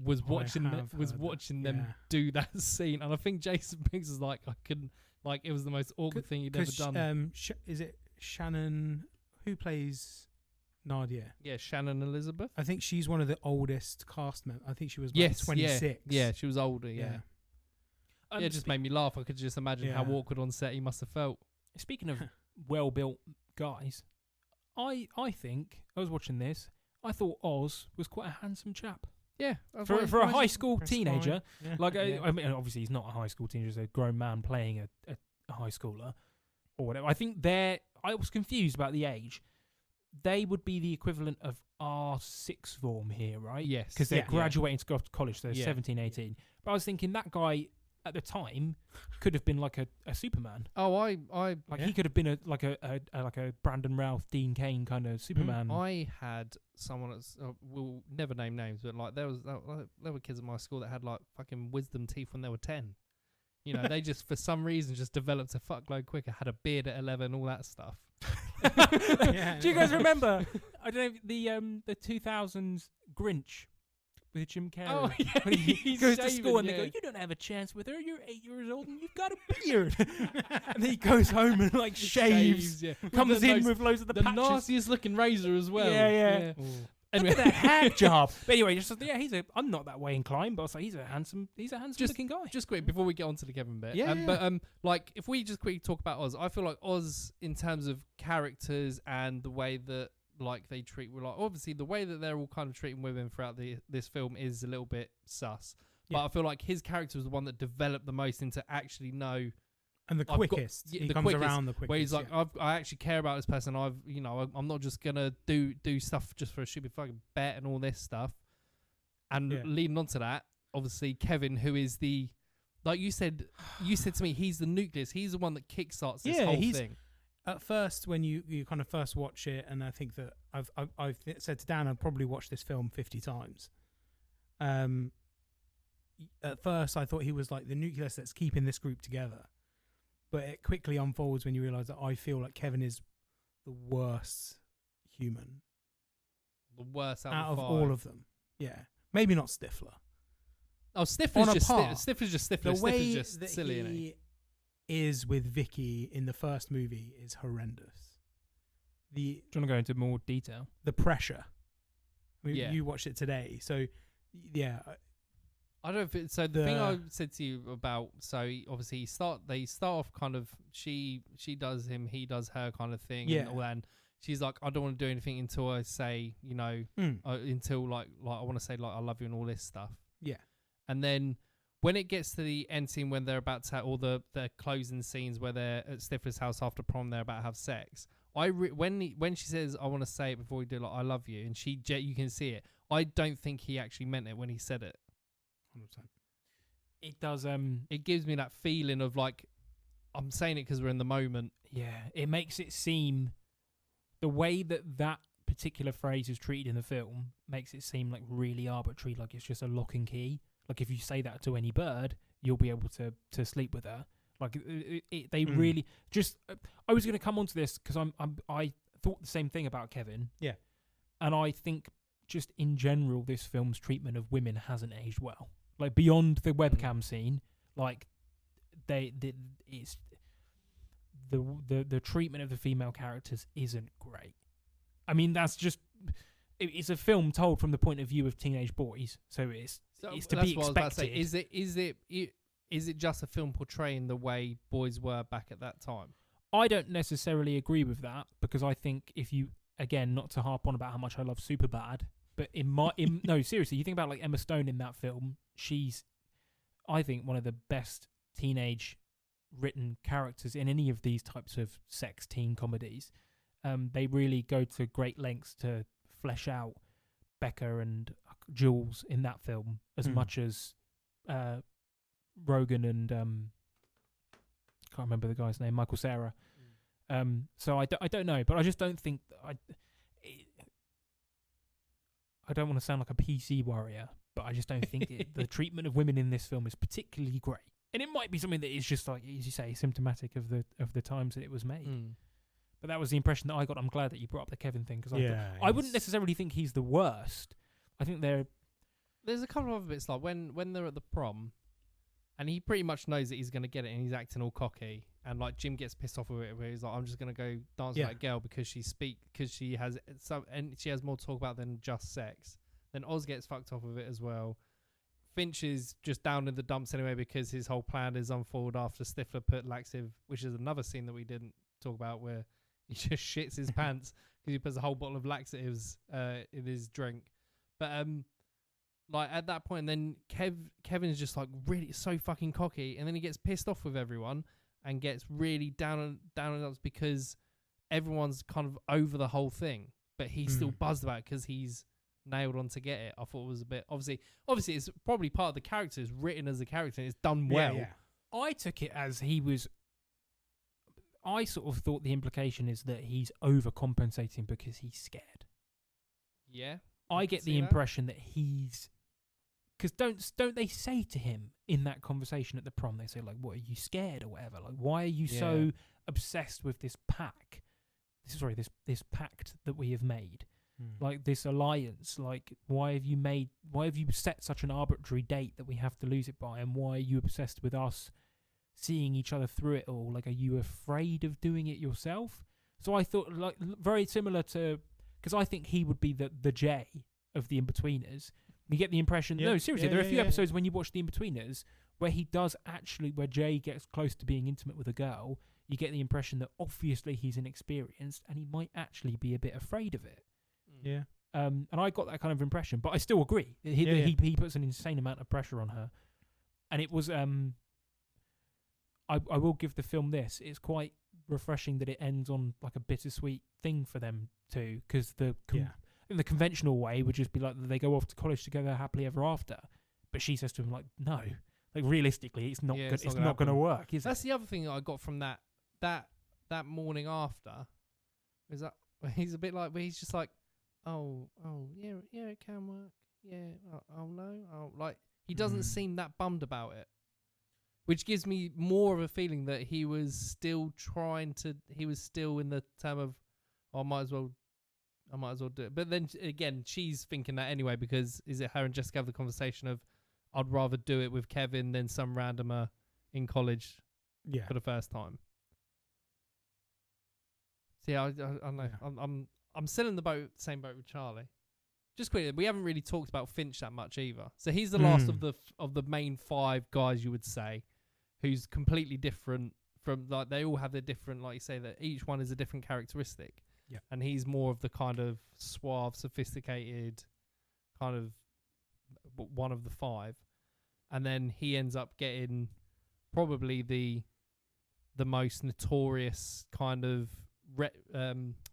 Was watching have heard that. them Yeah. do that scene, and I think Jason Biggs was like, I couldn't, like, it was the most awkward thing he'd ever 'Cause, done. is it Shannon who plays Nadia? Yeah, Shannon Elizabeth. I think she's one of the oldest cast members. I think she was like Yes, 26. Yeah, she was older. Yeah, Yeah. it just made me laugh. I could just imagine how awkward on set he must have felt. Speaking of well-built guys, I think I was watching this. I thought Oz was quite a handsome chap Yeah, for a high school That's teenager. fine. Yeah. Like, Yeah. I mean, obviously he's not a high school teenager; he's a grown man playing a high schooler or whatever. I think I was confused about the age. They would be the equivalent of our sixth form here, right? Yes, Because they're Yeah. graduating to go off to college. So they're Yeah. 17, 18. But I was thinking that guy at the time could have been like a Superman. Oh, I Like Yeah. he could have been like a Brandon Routh, Dean Cain kind of Superman. I had someone that's we'll never name names, but like there were kids at my school that had like fucking wisdom teeth when they were 10. You know, they just for some reason just developed a fuckload quicker. Had a beard at 11, all that stuff. Yeah. Do you guys remember? I don't know the 2000s Grinch with Jim Carrey. Oh, yeah, When he he's goes to shaving, school and yeah. they go, "You don't have a chance with her. You're 8 years old and you've got a beard." And then he goes home and like shaves, yeah. comes the, in with loads of the patches. nastiest looking razor as well. Yeah. Ooh. Look Anyway, at that hack job. But anyway, just I'm not that way inclined, but I was like, he's a handsome looking guy. just quick before we get on to the Kevin bit. Yeah, But like if we just quickly talk about Oz, I feel like Oz in terms of characters and the way that like they treat, like obviously the way that they're all kind of treating women throughout this film is a little bit sus. But Yeah. I feel like his character was the one that developed the most into actually know And the I've got- quickest. yeah, he the comes quickest, around the quickest. where he's like, yeah. I actually care about this person. I'm not just gonna do stuff just for a stupid fucking bet and all this stuff. And Yeah. leading on to that, obviously Kevin, who is the, like you said to me, he's the nucleus. He's the one that kickstarts this Yeah, whole he's- thing. At first, when you kind of first watch it, and I think that I've said to Dan, I've probably watched this film 50 times. At first, I thought he was like the nucleus that's keeping this group together, but it quickly unfolds when you realise that I feel like Kevin is the worst human The worst out out of five. all of them. Yeah, maybe not Stifler. Oh, on Stifler's a just par. Stifler's just Stifler. The way Stifler's just that silly, isn't he? he is with Vicky in the first movie is horrendous. Do you want to go into more detail? The pressure. I mean, Yeah. you watched it today, so yeah. I don't know if it's, so the thing I said to you about, so obviously they start off kind of she does him, he does her kind of thing, Yeah. and all that, and she's like, I don't want to do anything until I say, you know, until like I want to say like I love you and all this stuff. Yeah. And then when it gets to the end scene when they're about to have all the closing scenes where they're at Stifler's house after prom, they're about to have sex. When she says I want to say it before we do, like I love you, and you can see it. I don't think he actually meant it when he said it. 100%. It does. It gives me that feeling of like I'm saying it because we're in the moment. Yeah, it makes it seem the way that particular phrase is treated in the film makes it seem like really arbitrary, like it's just a lock and key. Like if you say that to any bird, you'll be able to sleep with her. Like they really just. I was going to come onto this because I thought the same thing about Kevin. Yeah, and I think just in general, this film's treatment of women hasn't aged well. Like beyond the webcam scene, like it's the treatment of the female characters isn't great. I mean, that's just it's a film told from the point of view of teenage boys, so it's to be expected. Is it just a film portraying the way boys were back at that time? I don't necessarily agree with that because I think if you again, not to harp on about how much I love Superbad, but no, seriously, you think about like Emma Stone in that film, she's, I think, one of the best teenage written characters in any of these types of sex teen comedies. They really go to great lengths to flesh out Becca and Jules in that film as much as Rogan and can't remember the guy's name, Michael Cera. So I don't know, but I just don't think I don't want to sound like a PC warrior, but I just don't think the treatment of women in this film is particularly great. And it might be something that is just like, as you say, symptomatic of the times that it was made. But that was the impression that I got. I'm glad that you brought up the Kevin thing because I wouldn't necessarily think he's the worst. I think there's a couple of other bits like when they're at the prom, and he pretty much knows that he's going to get it, and he's acting all cocky, and like Jim gets pissed off with it, where he's like, "I'm just going to go dance with that girl because she has some, and she has more to talk about than just sex." Then Oz gets fucked off with it as well. Finch is just down in the dumps anyway because his whole plan is unfold after Stifler put laxative, which is another scene that we didn't talk about, where he just shits his pants because he puts a whole bottle of laxatives in his drink. But like at that point, then Kevin's just like really so fucking cocky, and then he gets pissed off with everyone and gets really down and ups because everyone's kind of over the whole thing, but he's still buzzed about it because he's nailed on to get it. I thought it was a bit obviously it's probably part of the character. It's written as a character and it's done well. Yeah. I took it as I sort of thought the implication is that he's overcompensating because he's scared. Yeah. I get the impression that he's because don't they say to him in that conversation at the prom, they say like, "What, are you scared or whatever? Like, why are you so obsessed with this pact? This pact that we have made, like this alliance. Like, why have you set such an arbitrary date that we have to lose it by? And why are you obsessed with us seeing each other through it all? Like, are you afraid of doing it yourself?" So I thought like very similar to because I think he would be the Jay of the In-Betweeners. You get the impression, no, seriously, there are a few episodes when you watch The In-Betweeners where where Jay gets close to being intimate with a girl, you get the impression that obviously he's inexperienced and he might actually be a bit afraid of it. Yeah. And I got that kind of impression, but I still agree. He puts an insane amount of pressure on her. And it was, I will give the film this. It's quite refreshing that it ends on like a bittersweet thing for them too, because in the conventional way would just be like they go off to college together happily ever after, but she says to him like, no, like realistically it's not good, it's not going to work, is that's it? the other thing that I got from that morning after is that he's a bit like where he's just like oh yeah it can work, oh no, like he doesn't seem that bummed about it, which gives me more of a feeling that he was still in the term of I might as well do it. But then again, she's thinking that anyway because is it her and Jessica have the conversation of I'd rather do it with Kevin than some randomer in college for the first time. So yeah, I know. Yeah. I'm still in the same boat with Charlie. Just quickly, we haven't really talked about Finch that much either. So he's the last of the main five guys, you would say, who's completely different from, like, they all have their different, like you say, that each one is a different characteristic. Yeah. and he's more of the kind of suave, sophisticated kind of one of the five, and then he ends up getting probably the most notorious kind of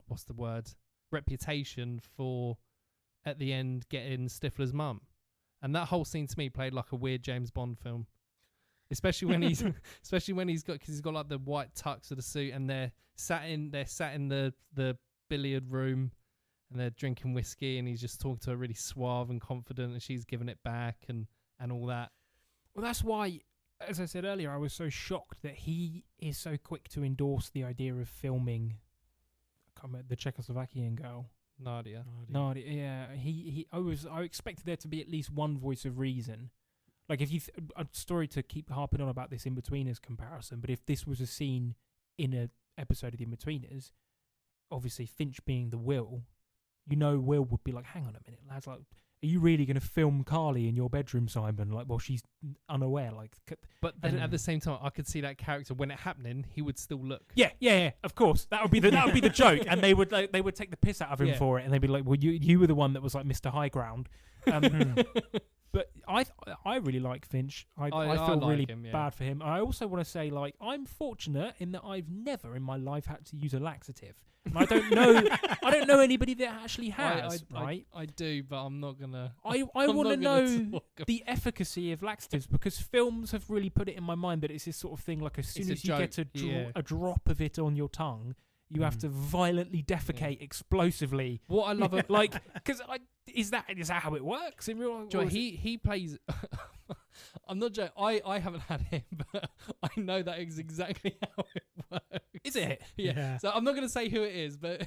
what's the word, reputation for at the end getting Stifler's mum. And that whole scene to me played like a weird James Bond film, especially when he's got, because he's got like the white tux of the suit, and they're sat in the billiard room, and they're drinking whiskey, and he's just talking to her really suave and confident, and she's giving it back and all that. Well, that's why, as I said earlier, I was so shocked that he is so quick to endorse the idea of filming the Czechoslovakian girl. Nadia. Yeah. I expected there to be at least one voice of reason. Like, if a story to keep harping on about this In-Betweeners comparison, but if this was a scene in an episode of The In-Betweeners, obviously Finch being the Will, Will would be like, hang on a minute, lads, like, are you really going to film Carly in your bedroom, Simon? Like, well, she's unaware. Like, but then at the same time, I could see that character when it happening, he would still look. Yeah. Of course, that would be the joke, and they would take the piss out of him for it, and they'd be like, well, you were the one that was like Mr. High Ground. But I really like Finch. I feel like really him, bad for him. I also want to say, like, I'm fortunate in that I've never in my life had to use a laxative. And I don't know anybody that actually has. I do, but I'm not gonna. I want to know the efficacy of laxatives, because films have really put it in my mind that it's this sort of thing. Like, as soon as you get a drop of it on your tongue, you have to violently defecate explosively. What I love, like, because is that how it works in real life? He plays. I'm not joking. I haven't had him, but I know that is exactly how it works. Is it? Yeah. So I'm not going to say who it is, but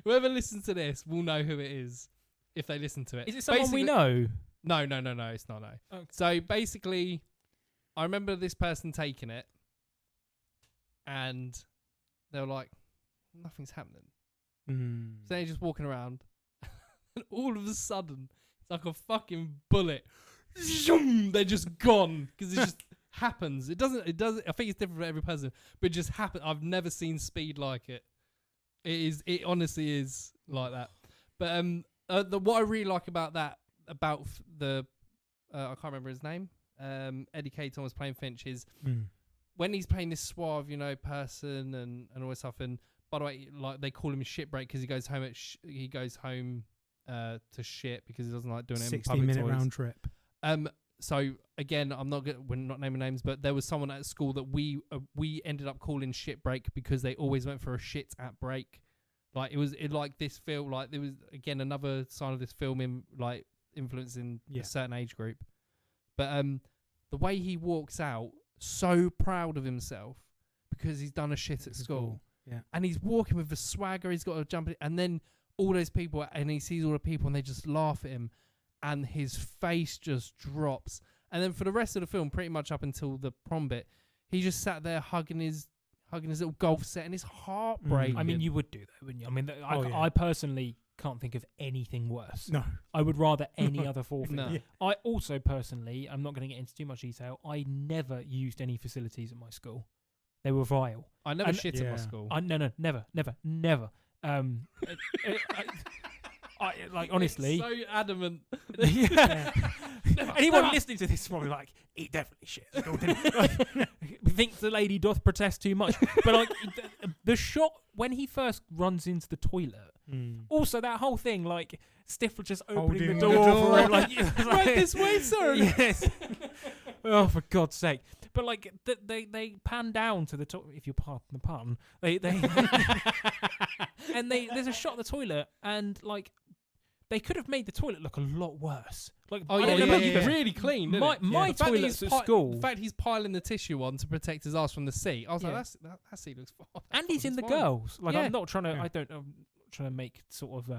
whoever listens to this will know who it is if they listen to it. Is it someone we know? No, it's not. No. Okay. So basically, I remember this person taking it, and they were like, nothing's happening. So they're just walking around, and all of a sudden, it's like a fucking bullet. Zoom, they're just gone, because it just happens. It doesn't. I think it's different for every person, but it just happens. I've never seen speed like it. It honestly is like that. But what I really like about that, I can't remember his name. Eddie K. Thomas playing Finch is when he's playing this suave, person and all this stuff. And by the way, like, they call him Shitbreak because he goes home to shit because he doesn't like doing it in public 60-minute toilets. round trip. So again, we're not naming names, but there was someone at school that we ended up calling Shit Break because they always went for a shit at break. Like, this film, like, there was again another sign of this film in like influencing a certain age group. But the way he walks out, so proud of himself because he's done a shit at school. Yeah. And he's walking with the swagger, he's got to jump in, and then all those people, and he sees all the people and they just laugh at him. And his face just drops. And then for the rest of the film, pretty much up until the prom bit, he just sat there hugging his little golf set, and his heart breaking. I mean, you would do that, wouldn't you? I mean, I personally can't think of anything worse. No. I would rather any other forfeit. No. Yeah. I also personally, I'm not going to get into too much detail, I never used any facilities at my school. They were vile. I never shit at my school. No, never. Like, honestly, so adamant. Anyone listening to this is probably like, he definitely shit. Thinks the lady doth protest too much. But like, the shot when he first runs into the toilet. Also, that whole thing, like, Stifler just opening the door for him, like, right this way, sir. Yes. Oh, for God's sake! But like, they pan down to the top. If you pardon the pun, and there's a shot of the toilet, and like, they could have made the toilet look a lot worse. Like, really clean. My toilets at school. In fact, he's piling the tissue on to protect his ass from the seat. I was like, that seat looks fine. And he's in the girls. Like, I'm not trying to. I'm not trying to make sort of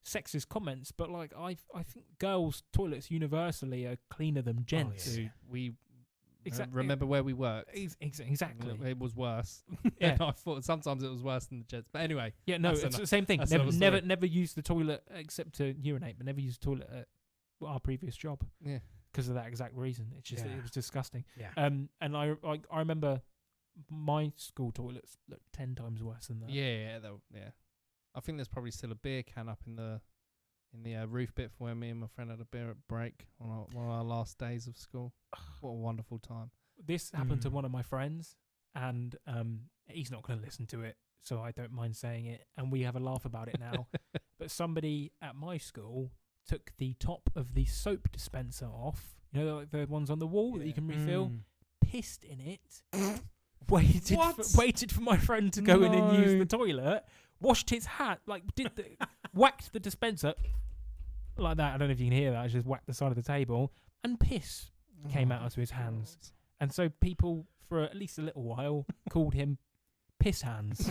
sexist comments, but like, I think girls' toilets universally are cleaner than gents. We remember where we worked. Exactly. It was worse. Yeah. I thought sometimes it was worse than the gents. But anyway. Yeah, no, it's the same thing. Never used the toilet except to urinate, but never used the toilet at our previous job. Yeah. Because of that exact reason. It's just it was disgusting. Yeah. And I remember my school toilets look 10 times worse than that. Yeah. I think there's probably still a beer can up in the roof bit for where me and my friend had a beer at break on one of our last days of school. What a wonderful time. This happened to one of my friends, and he's not going to listen to it, so I don't mind saying it, and we have a laugh about it now. But somebody at my school took the top of the soap dispenser off, you know, like the ones on the wall that you can refill, pissed in it, waited for my friend to go in and use the toilet, washed his hat, like whacked the dispenser like that. I don't know if you can hear that. I just whacked the side of the table, and piss came out of his hands. And so people, for at least a little while, called him Piss Hands.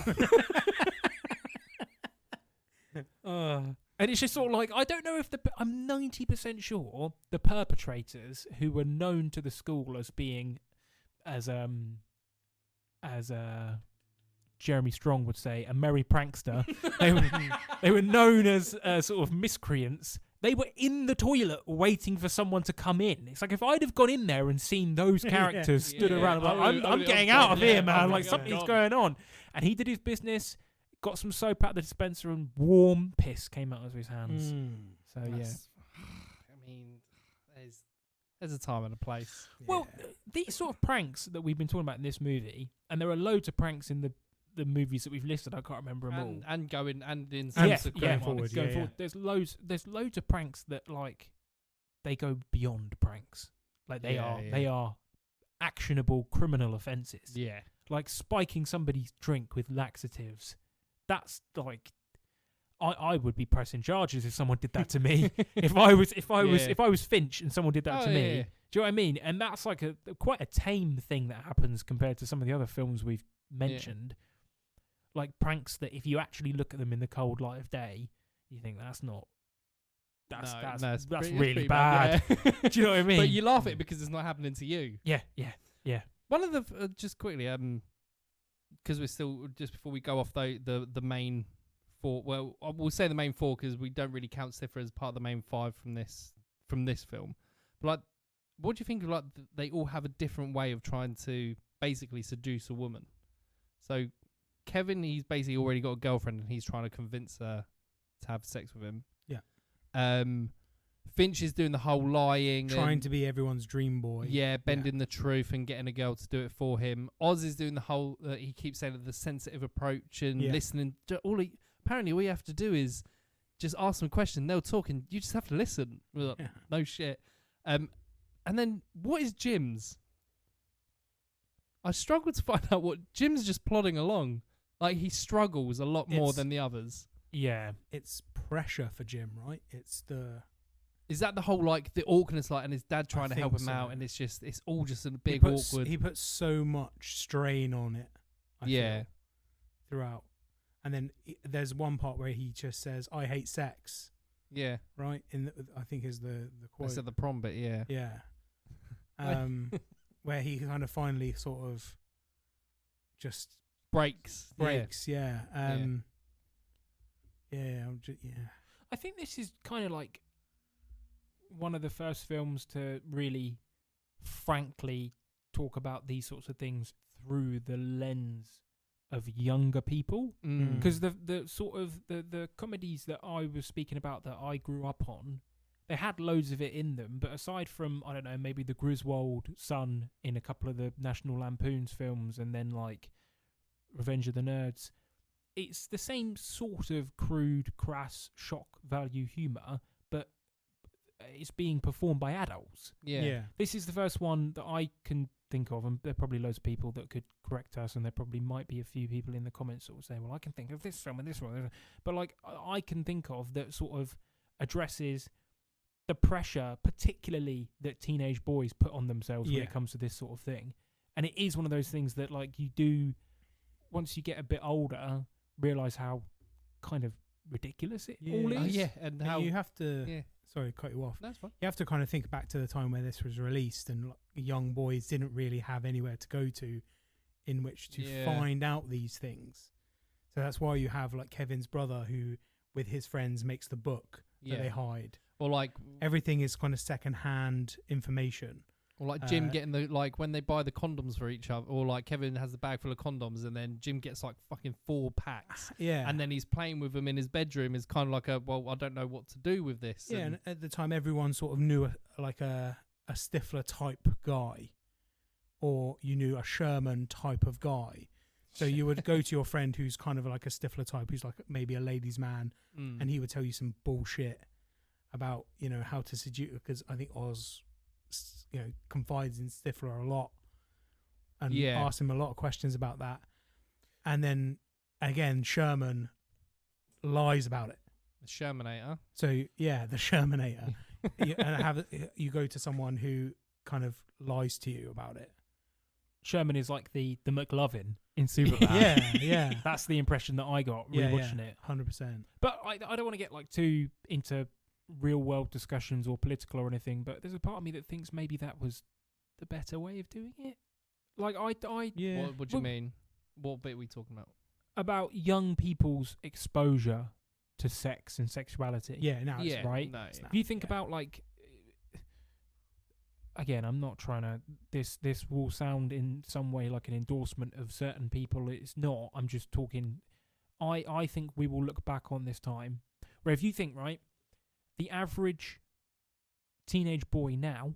And it's just sort of like, I don't know if I'm 90% sure the perpetrators, who were known to the school as being, as Jeremy Strong would say, a merry prankster. They were known as sort of miscreants. They were in the toilet waiting for someone to come in. It's like if I'd have gone in there and seen those characters stood around, I'm getting out of here, man. Like something's going on. And he did his business, got some soap out of the dispenser, and warm piss came out of his hands. So I mean, there's a time and a place. Well, these sort of pranks that we've been talking about in this movie, and there are loads of pranks in the movies that we've listed. I can't remember them all. And going in going forward. There's loads of pranks that like they go beyond pranks. Like they are actionable criminal offences. Yeah. Like spiking somebody's drink with laxatives. That's like I would be pressing charges if someone did that to me. if I was Finch and someone did that to me. Yeah. Do you know what I mean? And that's like quite a tame thing that happens compared to some of the other films we've mentioned. Like pranks that if you actually look at them in the cold light of day, you think that's really bad. Yeah. Do you know what I mean? But you laugh at it because it's not happening to you. Yeah. One of the just quickly, because we're still just before we go off the main four. Well, we'll say the main four because we don't really count Cipher as part of the main five from this film. But like, what do you think of like they all have a different way of trying to basically seduce a woman? So Kevin, he's basically already got a girlfriend and he's trying to convince her to have sex with him. Yeah. Finch is doing the whole lying, trying to be everyone's dream boy. Yeah, bending the truth and getting a girl to do it for him. Oz is doing the whole. He keeps saying the sensitive approach and listening. Apparently, all you have to do is just ask them a question. They'll talk, and you just have to listen. Like, no shit. And then what is Jim's? I struggled to find out what Jim's just plodding along. Like he struggles a lot more than the others. Yeah, it's pressure for Jim, right? Is that the whole like the awkwardness, like, and his dad trying to help him out, and it's all just a big awkward. He puts so much strain on it. I feel, throughout, and then there's one part where he just says, "I hate sex." Yeah, right. I think is the quote. That's at the prom bit. Yeah. Where he kind of finally sort of just breaks. Yeah. I think this is kind of like one of the first films to really frankly talk about these sorts of things through the lens of younger people. Because the sort of the comedies that I was speaking about that I grew up on, they had loads of it in them, but aside from, I don't know, maybe the Griswold son in a couple of the National Lampoon's films, and then like Revenge of the Nerds, it's the same sort of crude, crass, shock value humour, but it's being performed by adults. Yeah. This is the first one that I can think of, and there are probably loads of people that could correct us, and there probably might be a few people in the comments that will say, well, I can think of this film and this one. But like, I can think of that sort of addresses the pressure, particularly that teenage boys put on themselves when it comes to this sort of thing. And it is one of those things that like you do, once you get a bit older, realise how kind of ridiculous it all is. And how you have to... Sorry, cut you off. That's fine. You have to kind of think back to the time where this was released, and young boys didn't really have anywhere to go to in which to find out these things. So that's why you have like Kevin's brother who, with his friends, makes the book that they hide. Or like everything is kind of second-hand information. Or like Jim getting the, like when they buy the condoms for each other, or like Kevin has the bag full of condoms and then Jim gets like fucking 4 packs. Yeah. And then he's playing with them in his bedroom is kind of like I don't know what to do with this. Yeah, and at the time everyone sort of knew a Stifler type guy, or you knew a Sherman type of guy. So you would go to your friend who's kind of like a Stifler type, who's like maybe a ladies' man, and he would tell you some bullshit about, you know, how to seduce, because I think Oz, you know, confides in Stifler a lot and asks him a lot of questions about that. And then again, Sherman lies about it. The Shermanator. So yeah, the Shermanator. You go to someone who kind of lies to you about it. Sherman is like the McLovin in Superbad. Yeah. That's the impression that I got rewatching it. 100%. But I don't want to get like too into real world discussions or political or anything, but there's a part of me that thinks maybe that was the better way of doing it. Like yeah. What do you mean? What bit are we talking about? About young people's exposure to sex and sexuality. Yeah, now it's right. No, if you think about like, again, I'm not trying to. This will sound in some way like an endorsement of certain people. It's not. I'm just talking. I think we will look back on this time where if you think, right, the average teenage boy now,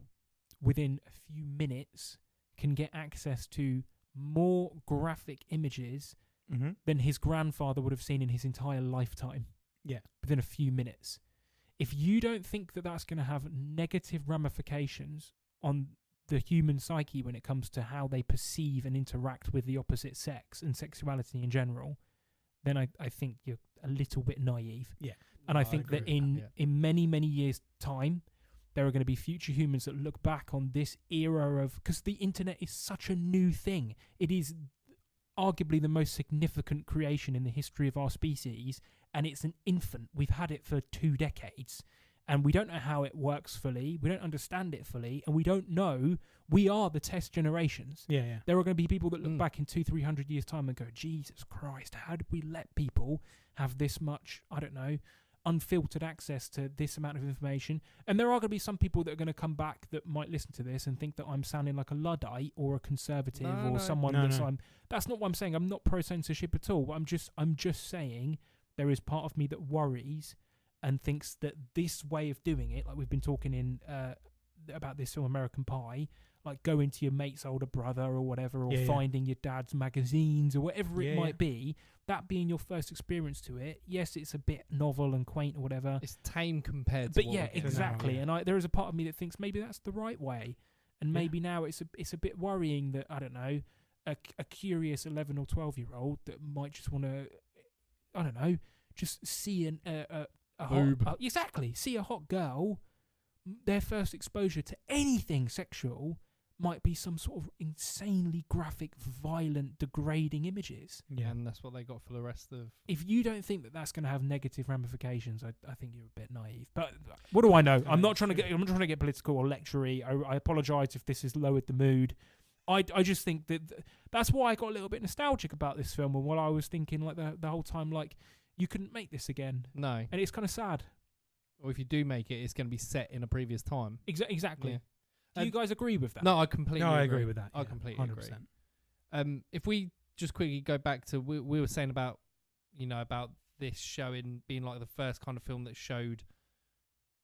within a few minutes, can get access to more graphic images than his grandfather would have seen in his entire lifetime. Yeah. Within a few minutes. If you don't think that that's going to have negative ramifications on the human psyche when it comes to how they perceive and interact with the opposite sex and sexuality in general, then I think you're a little bit naive. Yeah. And I think that in many, many years' time, there are going to be future humans that look back on this era of... Because the internet is such a new thing. It is arguably the most significant creation in the history of our species, and it's an infant. We've had it for 2 decades, and we don't know how it works fully. We don't understand it fully, and we don't know. We are the test generations. Yeah. There are going to be people that look back in 200-300 years' time and go, Jesus Christ, how did we let people have this much, I don't know, unfiltered access to this amount of information? And there are going to be some people that are going to come back that might listen to this and think that I'm sounding like a Luddite or a conservative someone that's... That's not what I'm saying. I'm not pro-censorship at all. I'm just saying there is part of me that worries and thinks that this way of doing it, like we've been talking in about this film American Pie, like going to your mate's older brother or whatever, or finding your dad's magazines or whatever it might be, that being your first experience to it. Yes, it's a bit novel and quaint or whatever. It's tame compared to but yeah, exactly. Now, and there is a part of me that thinks maybe that's the right way, and maybe now it's a bit worrying that, I don't know, a curious 11 or 12-year-old that might just want to, I don't know, just see a see a hot girl, their first exposure to anything sexual might be some sort of insanely graphic, violent, degrading images. Yeah, and that's what they got for the rest of... If you don't think that that's going to have negative ramifications, I think you're a bit naive. But what do I know? I'm not trying to get political or lectury. I apologise if this has lowered the mood. I just think that that's why I got a little bit nostalgic about this film, and what I was thinking like the whole time, like, you couldn't make this again. No. And it's kind of sad. Or if you do make it, it's going to be set in a previous time. Exactly. Yeah. Do you guys agree with that? No, I completely agree. I agree with that. I completely 100%. agree. If we just quickly go back to, we were saying about, about this showing being like the first kind of film that showed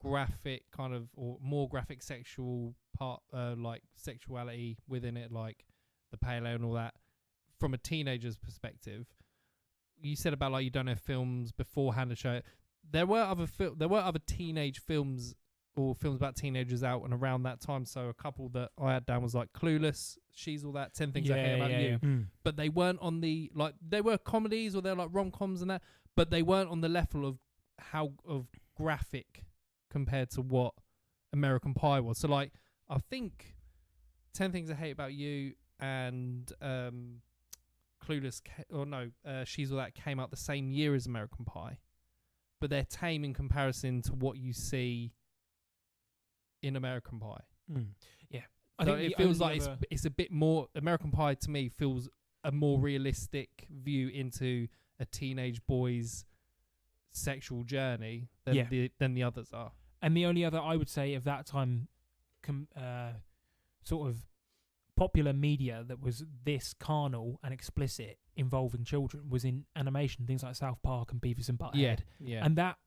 graphic kind of, or more graphic sexual part, like sexuality within it, like the paleo and all that, from a teenager's perspective. You said about like you don't have films beforehand to show it. There were other teenage films or films about teenagers out and around that time. So a couple that I had down was like Clueless, She's All That, 10 Things I Hate About You. Mm. But they weren't on the, like, they were comedies or they're like rom-coms and that, but they weren't on the level of graphic compared to what American Pie was. So like, I think 10 Things I Hate About You and Clueless, She's All That came out the same year as American Pie, but they're tame in comparison to what you see in American Pie. Yeah, I think it feels like it's a bit more. American Pie to me feels a more realistic view into a teenage boy's sexual journey than the others are. And the only other I would say of that time, sort of popular media that was this carnal and explicit involving children was in animation, things like South Park and Beavis and Butthead. Yeah. And that,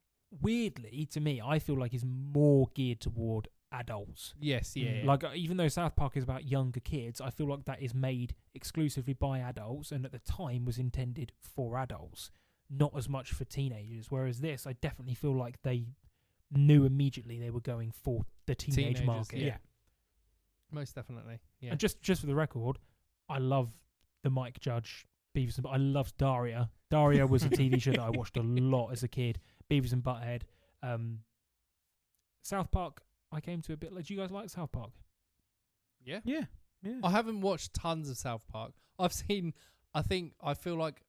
weirdly, to me, I feel like is more geared toward adults. Yes, yeah. Like, even though South Park is about younger kids, I feel like that is made exclusively by adults and at the time was intended for adults, not as much for teenagers. Whereas this, I definitely feel like they knew immediately they were going for the teenage Teenagers, market. yeah. Most definitely. Yeah. And just for the record, I love the Mike Judge Beavis and I loved Daria. Daria was a TV show that I watched a lot as a kid. Beavis and Butthead. South Park, I came to a bit. Do you guys like South Park? Yeah. Yeah. I haven't watched tons of South Park. I feel like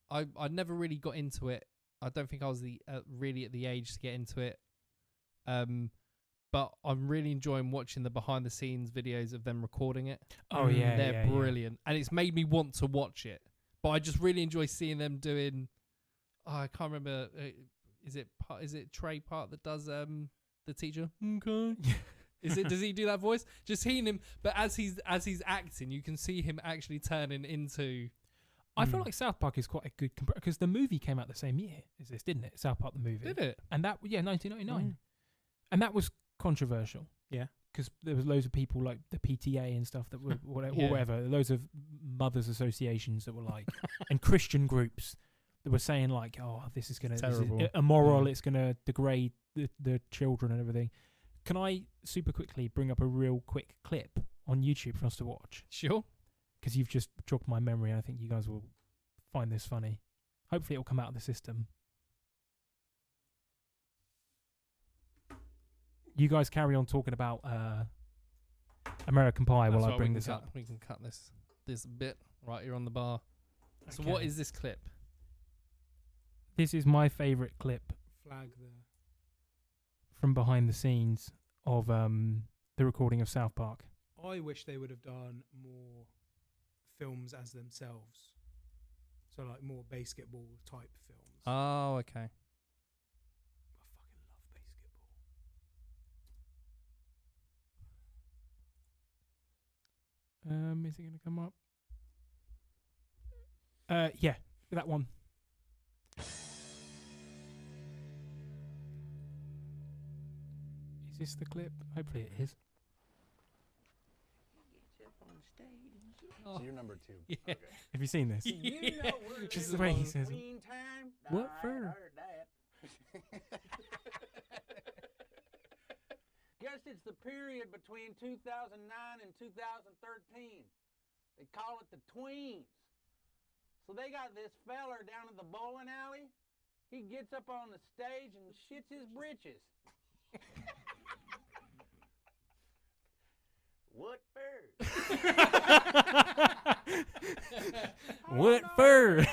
I never really got into it. I don't think I was really at the age to get into it. But I'm really enjoying watching the behind the scenes videos of them recording it. Oh yeah, They're brilliant. And it's made me want to watch it. But I just really enjoy seeing them doing I can't remember is it Trey Park that does the teacher? Okay. Does he do that voice? Just seeing him, but as he's acting, you can see him actually turning into. I feel like South Park is quite a good because the movie came out the same year as this, didn't it? South Park the movie. Did it? And that 1999, and that was controversial. Yeah, because there was loads of people like the PTA and stuff that were whatever, loads of mothers associations that were like, and Christian groups that were saying like, oh, this is immoral. It's gonna degrade the children and everything. Can I super quickly bring up a real quick clip on YouTube for us to watch? Sure. Because you've just jogged my memory, and I think you guys will find this funny. Hopefully, it'll come out of the system. You guys carry on talking about American Pie while I bring this up. We can cut this bit right here on the bar. Okay. So what is this clip? This is my favourite clip. Flag there. From behind the scenes of the recording of South Park. I wish they would have done more films as themselves. So like more basketball type films. Oh, okay. I fucking love basketball. Is it going to come up? Yeah, that one. Is this the clip? Hopefully it is. So you're number 2. Yeah. Okay. Have you seen this? You know we're This is the way he says it. Meantime, What I for? heard that. Guess it's the period between 2009 and 2013. They call it the tweens. So they got this feller down at the bowling alley. He gets up on the stage and shits his britches. What for? What for?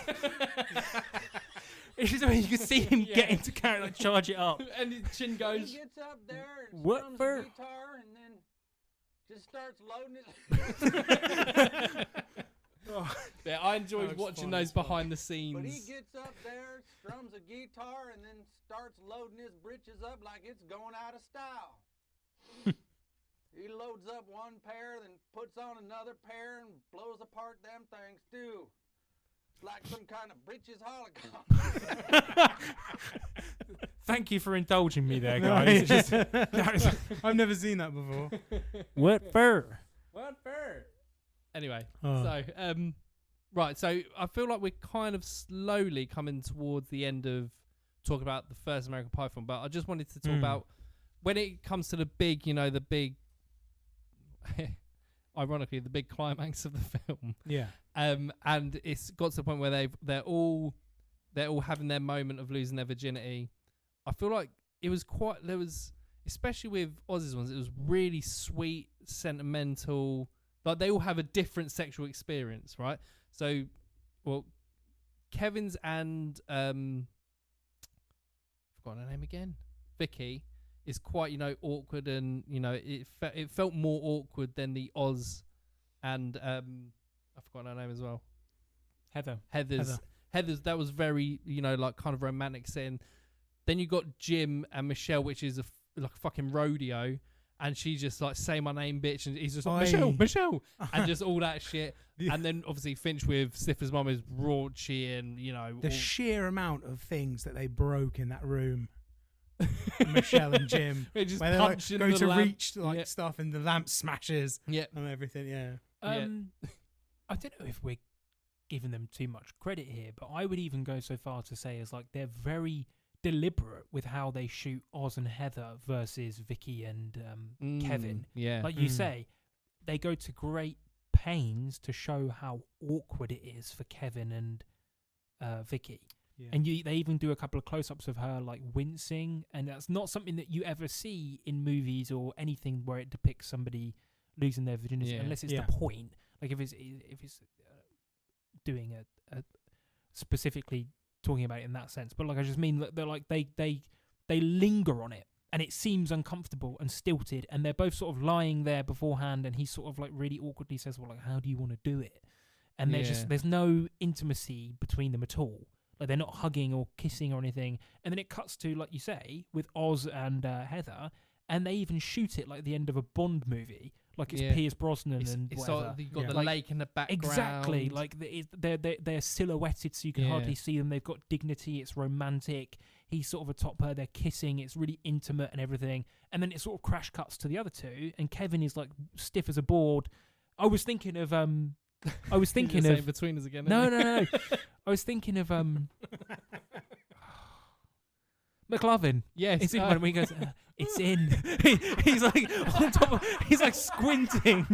It's just when you can see him get into character, like charge it up. And his chin goes. He gets up there and What strums for? the guitar and then just starts loading it. Yeah, I enjoyed watching those behind the scenes. But he gets up there, strums a guitar, and then starts loading his britches up like it's going out of style. He loads up one pair, then puts on another pair and blows apart them things too. It's like some kind of britches holocaust. Thank you for indulging me there, guys. It's just, I've never seen that before. what for? What for? Anyway, Oh. so right, so I feel like we're kind of slowly coming towards the end of talking about the first American Pie film, but I just wanted to talk about when it comes to the big, the big, ironically, the big climax of the film. Yeah. And it's got to the point where they're all having their moment of losing their virginity. I feel like there was, especially with Oz's ones, it was really sweet, sentimental. Like they all have a different sexual experience, right? So, well, Kevin's and forgotten her name again, Vicky, is quite awkward, and it felt more awkward than the Oz and I've forgotten her name as well. Heather's. That was very like kind of romantic setting. Then you got Jim and Michelle, which is like a fucking rodeo, and she just like say my name, bitch, and he's just Oi. like Michelle, and just all that shit. Yeah. And then obviously Finch with Stifler's mum is raunchy, and The sheer amount of things that they broke in that room. Michelle and Jim, they just where they punch like, in go the to lamp. reach like stuff and the lamp smashes Yeah, and everything. Yeah. I don't know if we're giving them too much credit here, but I would even go so far to say as like they're very deliberate with how they shoot Oz and Heather versus Vicky and Kevin. Yeah, Like you say, they go to great pains to show how awkward it is for Kevin and Vicky. Yeah. And they even do a couple of close-ups of her like wincing, and that's not something that you ever see in movies or anything where it depicts somebody losing their virginity, Yeah. unless it's Yeah. the point. Like if it's doing a specifically talking about it in that sense, but like I just mean that they're like they linger on it, and it seems uncomfortable and stilted, and they're both sort of lying there beforehand, and he sort of like really awkwardly says, "Well, like how do you want to do it?" And there's no intimacy between them at all. Like they're not hugging or kissing or anything. And then it cuts to, like you say, with Oz and Heather, and they even shoot it like the end of a Bond movie, like it's Pierce Brosnan and it's whatever. you've got Yeah. the Like, lake in the background. Exactly, like they're silhouetted, so you can hardly see them. They've got dignity. It's romantic. He's sort of atop her. They're kissing. It's really intimate and everything. And then it sort of crash cuts to the other two, and Kevin is like stiff as a board. I was thinking of Between Us again. no. I was thinking of McLovin. Yes, It's in when he goes, it's in. He's like on top of, he's like squinting.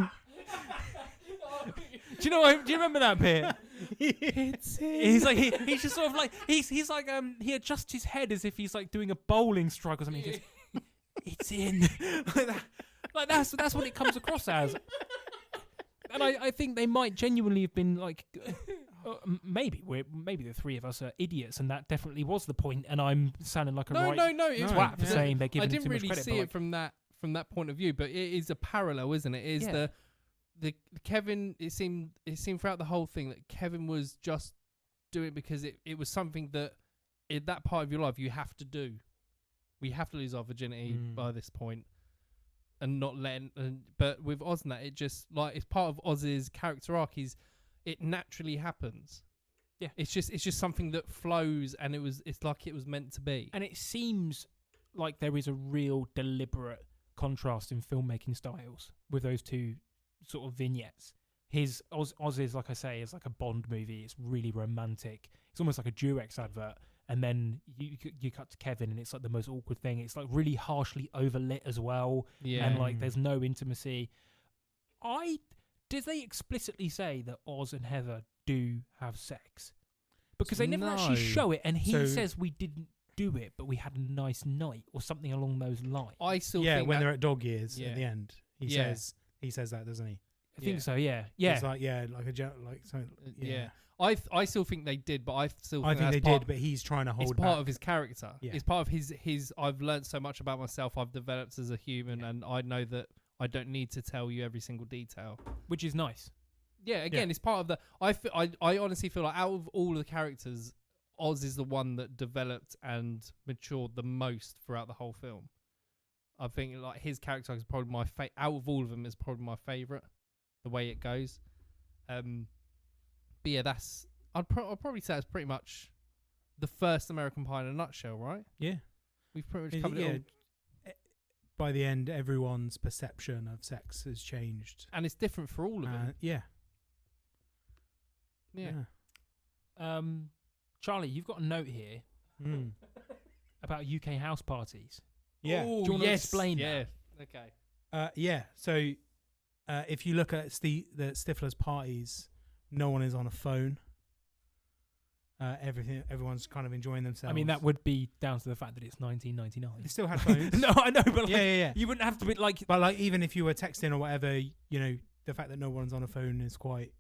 Do you remember that bit? It's He's like he's just sort of like he's like he adjusts his head as if he's like doing a bowling strike or something. He goes, it's in. like that's what it comes across as. And I think they might genuinely have been like, maybe the three of us are idiots, and that definitely was the point. And I'm sounding like a no. It's twat for saying they're giving I him didn't too much really credit. see but it like, from that point of view, but it is a parallel, isn't it? It is Yeah. the Kevin. It seemed throughout the whole thing that Kevin was just doing it because it was something that in that part of your life you have to do. We have to lose our virginity by this point. And not letting, but with Oz and that, it just like it's part of Oz's character arc. It naturally happens. Yeah, it's just something that flows, and it's like it was meant to be. and it seems like there is a real deliberate contrast in filmmaking styles with those two sort of vignettes. His Oz is, like I say, is like a Bond movie. It's really romantic. It's almost like a Durex advert. And then you cut to Kevin, and it's like the most awkward thing. It's like really harshly overlit as well, Yeah, and like there's no intimacy. Did they explicitly say that Oz and Heather do have sex? Because they never actually No. show it, and he So- says we didn't do it, but we had a nice night or something along those lines. I still when think that, they're at dog years Yeah. at the end. He Yeah. says that, doesn't he? I think Yeah. so. Yeah. It's like like a joke, like something. yeah. I still think they did, but I still think, I think that's they part, did, but he's trying to hold it's back. part of his character. Yeah. It's part of his. I've learned so much about myself. I've developed as a human, and I know that I don't need to tell you every single detail. which is nice. Yeah, again, it's part of the. I honestly feel like out of all the characters, Oz is the one that developed and matured the most throughout the whole film. I think like his character is probably my out of all of them is probably my favorite. The way it goes, but yeah, that's. I'll probably say it's pretty much the first American Pie in a nutshell, right? Yeah. We've pretty much covered it all. By the end, everyone's perception of sex has changed. And it's different for all of them. Yeah. Charlie, you've got a note here Mm. about UK house parties. Yeah. Ooh, Do you wanna yes, explain yeah. Okay. Yeah. So, if you look at the Stifler's parties, no one is on a phone. Everyone's kind of enjoying themselves. I mean, that would be down to the fact that it's 1999. They still had phones. No, I know, but like, Yeah. you wouldn't have to be like. But like, even if you were texting or whatever, the fact that no one's on a phone is quite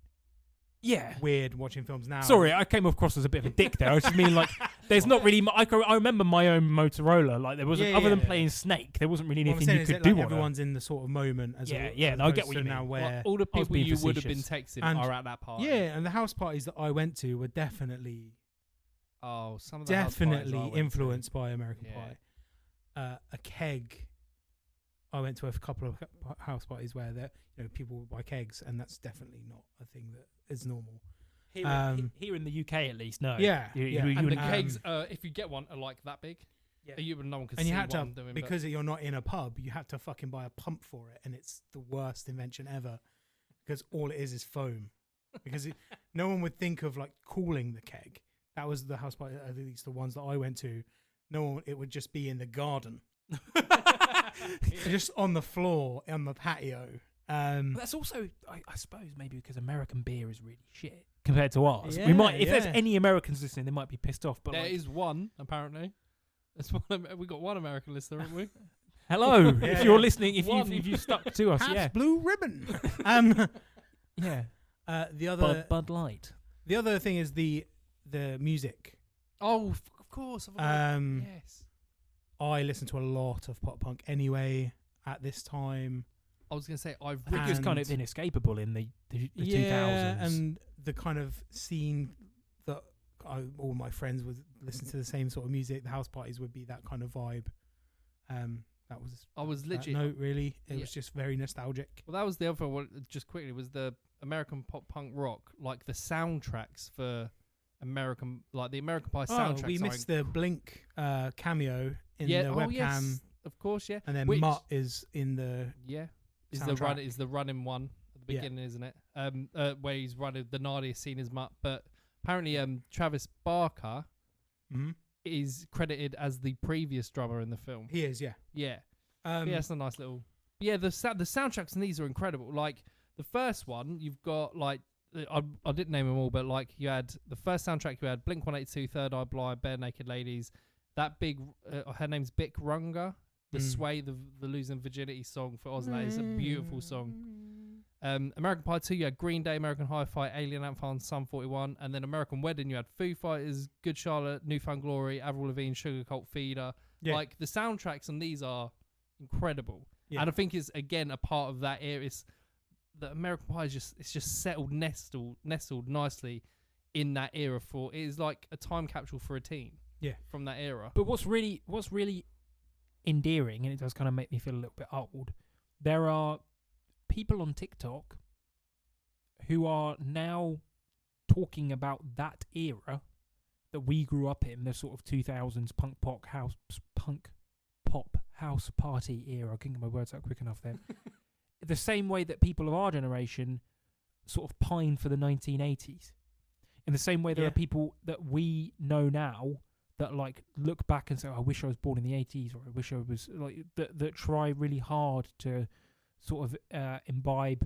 Yeah. weird watching films now. Sorry, I came across as a bit of a dick there. I just mean like, there's not really. I remember my own Motorola. Like there wasn't, other than playing Snake, there wasn't really What I'm anything saying you is could that, do. like, on it. everyone's in the sort of moment. As Yeah, a, yeah, as no, I get opposed what to you now mean. where All the I was people being you would have been facetious. texting And- are at that party. yeah, and the house parties that I went to were definitely Oh, some of the house parties I definitely went to. influenced by American Yeah. Pie. A keg I went to a couple of house parties where people would buy kegs, and that's definitely not a thing that is normal. Here in the UK, at least, no. Yeah, And the kegs, if you get one, are like that big. Yeah. No one can and see you had what to, I'm doing. because you're not in a pub, you had to fucking buy a pump for it, and it's the worst invention ever, because all it is foam. Because no one would think of like cooling the keg. That was the house party, at least the ones that I went to. No one, it would just be in the garden, just on the floor on the patio. That's also, I suppose, maybe because American beer is really shit compared to ours. Yeah, We might, if there's any Americans listening, they might be pissed off. But there is one apparently. That's one. We got one American listener, haven't we? hello, Yeah, if you're yeah. listening, if you stuck to us, Pabst yeah, Blue Ribbon. yeah. The other Bud Light. the other thing is the music. Oh, of course. Yes. I listen to a lot of pop punk anyway at this time. I was gonna say I think it was kind of inescapable in the 2000s. And the kind of scene that all my friends would listen to the same sort of music. The house parties would be that kind of vibe. That was. I was literally. No, really, it was just very nostalgic. Well, that was the other one. Just quickly, was the American pop punk rock, like the soundtracks for American, like the American Pie soundtracks. We missed the Blink cameo in the webcam. Yes, of course, yeah. And then Mutt is in the is soundtrack. the running one at the beginning, isn't it? Where he's running the gnarliest scene is Mutt, but apparently Travis Barker is credited as the previous drummer in the film. He is, yeah. Yeah. It's a nice little. Yeah, the soundtracks in these are incredible. Like the first one, you've got like I didn't name them all, but like you had the first soundtrack, you had Blink-182, Third Eye Blind, Bare Naked Ladies. That big, her name's Bic Runga. The Sway, the Losing Virginity song for Ozzy. It's a beautiful song. American Pie 2, you had Green Day, American Hi-Fi, Alien Ant Farm, Sum 41. And then American Wedding, you had Foo Fighters, Good Charlotte, Newfound Glory, Avril Lavigne, Sugar Cult Feeder. Yeah. Like the soundtracks on these are incredible. Yeah. And I think it's, again, a part of that era. It's the American Pie is just settled, nestled nicely in that era. It is like a time capsule for a teen. Yeah. From that era. But what's really endearing, and it does kind of make me feel a little bit old, there are people on TikTok who are now talking about that era that we grew up in, the sort of 2000s punk pop house party era. I couldn't get my words out quick enough there. The same way that people of our generation sort of pine for the 1980s. In the same way there are people that we know now that like look back and say, oh, I wish I was born in the 80s, or I wish I was like that try really hard to sort of embody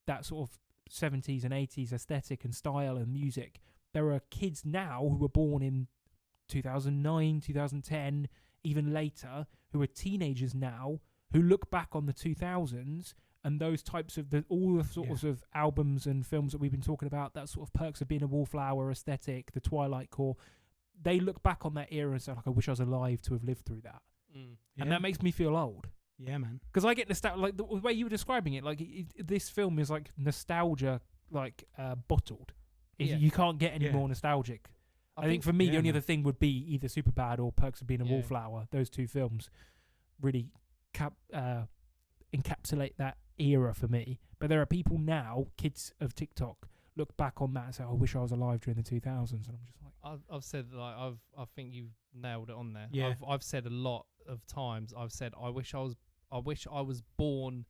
that sort of 70s and 80s aesthetic and style and music. There are kids now who were born in 2009, 2010, even later, who are teenagers now, who look back on the 2000s and those types of all the sorts of albums and films that we've been talking about, that sort of Perks of Being a Wallflower aesthetic, the Twilight Core, they look back on that era and say, like, I wish I was alive to have lived through that. And that makes me feel old. Yeah, man. Because I get nostalgia, like the way you were describing it, like this film is like nostalgia, like bottled. You can't get any more nostalgic. I think for me, the only other thing would be either Superbad or Perks of Being a Wallflower. Those two films really encapsulate that era for me. But there are people now, kids of TikTok, look back on that and say, I wish I was alive during the 2000s. And I'm just like, I've said, like, I think you've nailed it on there. Yeah. I've said a lot of times, I've said, I wish I was born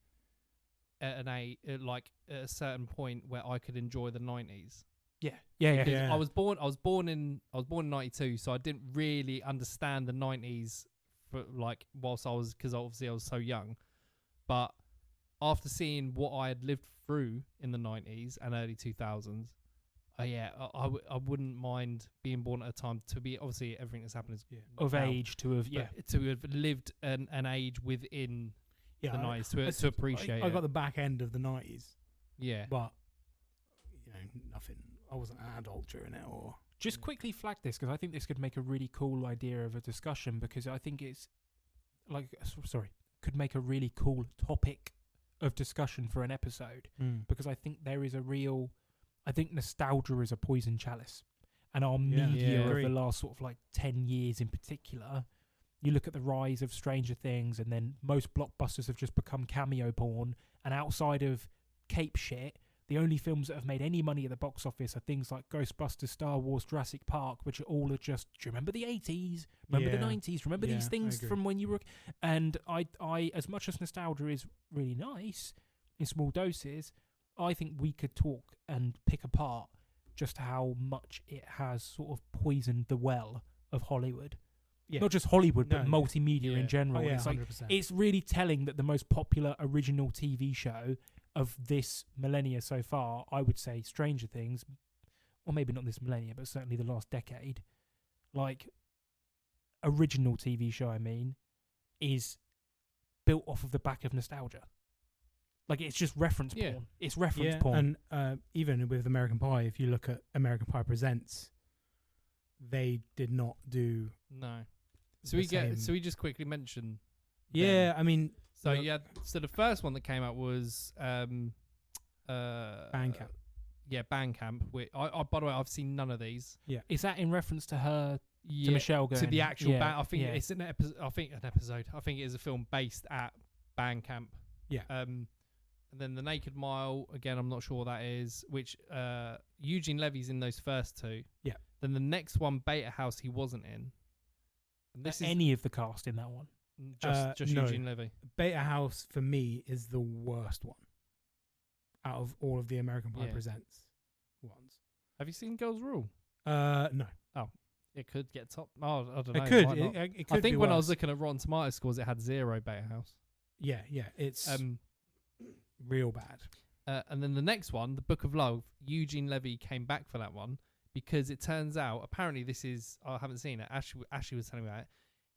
at at a certain point where I could enjoy the 90s. Yeah. I was born in 92, so I didn't really understand the 90s for like because obviously I was so young. But after seeing what I had lived through in the 90s and early 2000s, I wouldn't mind being born at a time to be, obviously everything that's happened is of now, age to have lived an age within the 90s to appreciate it. I got the back end of the 90s. Yeah. But nothing. I wasn't an adult during it, or just quickly flag this because I think this could make a really cool idea of a discussion, because I think it's could make a really cool topic of discussion for an episode, because I think there is I think nostalgia is a poison chalice, and our media of the last sort of like 10 years in particular you look at the rise of Stranger Things, and then most blockbusters have just become cameo porn. And outside of cape shit, the only films that have made any money at the box office are things like Ghostbusters, Star Wars, Jurassic Park, which are all just, do you remember the 80s? Remember the 90s? Remember these things from when you were... And I, as much as nostalgia is really nice in small doses, I think we could talk and pick apart just how much it has sort of poisoned the well of Hollywood. Yeah. Not just Hollywood, but multimedia in general. Oh, yeah, it's like 100%. it's really telling that the most popular original TV show of this millennia so far, I would say Stranger Things, or maybe not this millennia, but certainly the last decade, like original TV show, I mean, is built off of the back of nostalgia. Like, it's just reference porn. It's reference porn. And even with American Pie, if you look at American Pie Presents, they did not do... No. So we just quickly mention... Yeah, I mean... So so the first one that came out was... Bandcamp. Bandcamp. By the way, I've seen none of these. Yeah. Is that in reference to her... to Michelle going... To the actual band. I think it's an episode. I think it is a film based at Bandcamp. Yeah. And then The Naked Mile, again, I'm not sure what that is, which Eugene Levy's in those first two. Yeah. Then the next one, Beta House, he wasn't in. And this is any of the cast in that one? Just no. Eugene Levy. Beta House, for me, is the worst one out of all of the American Pie Presents ones. Have you seen Girls Rule? No. Oh, it could get top. Oh, I don't know. It could. Might not. It could I think be when I worse. was looking at Rotten Tomatoes scores, it had 0 Beta House. Yeah. It's real bad. And then the next one, The Book of Love, Eugene Levy came back for that one because it turns out, apparently this is, I haven't seen it, Ashley was telling me about it.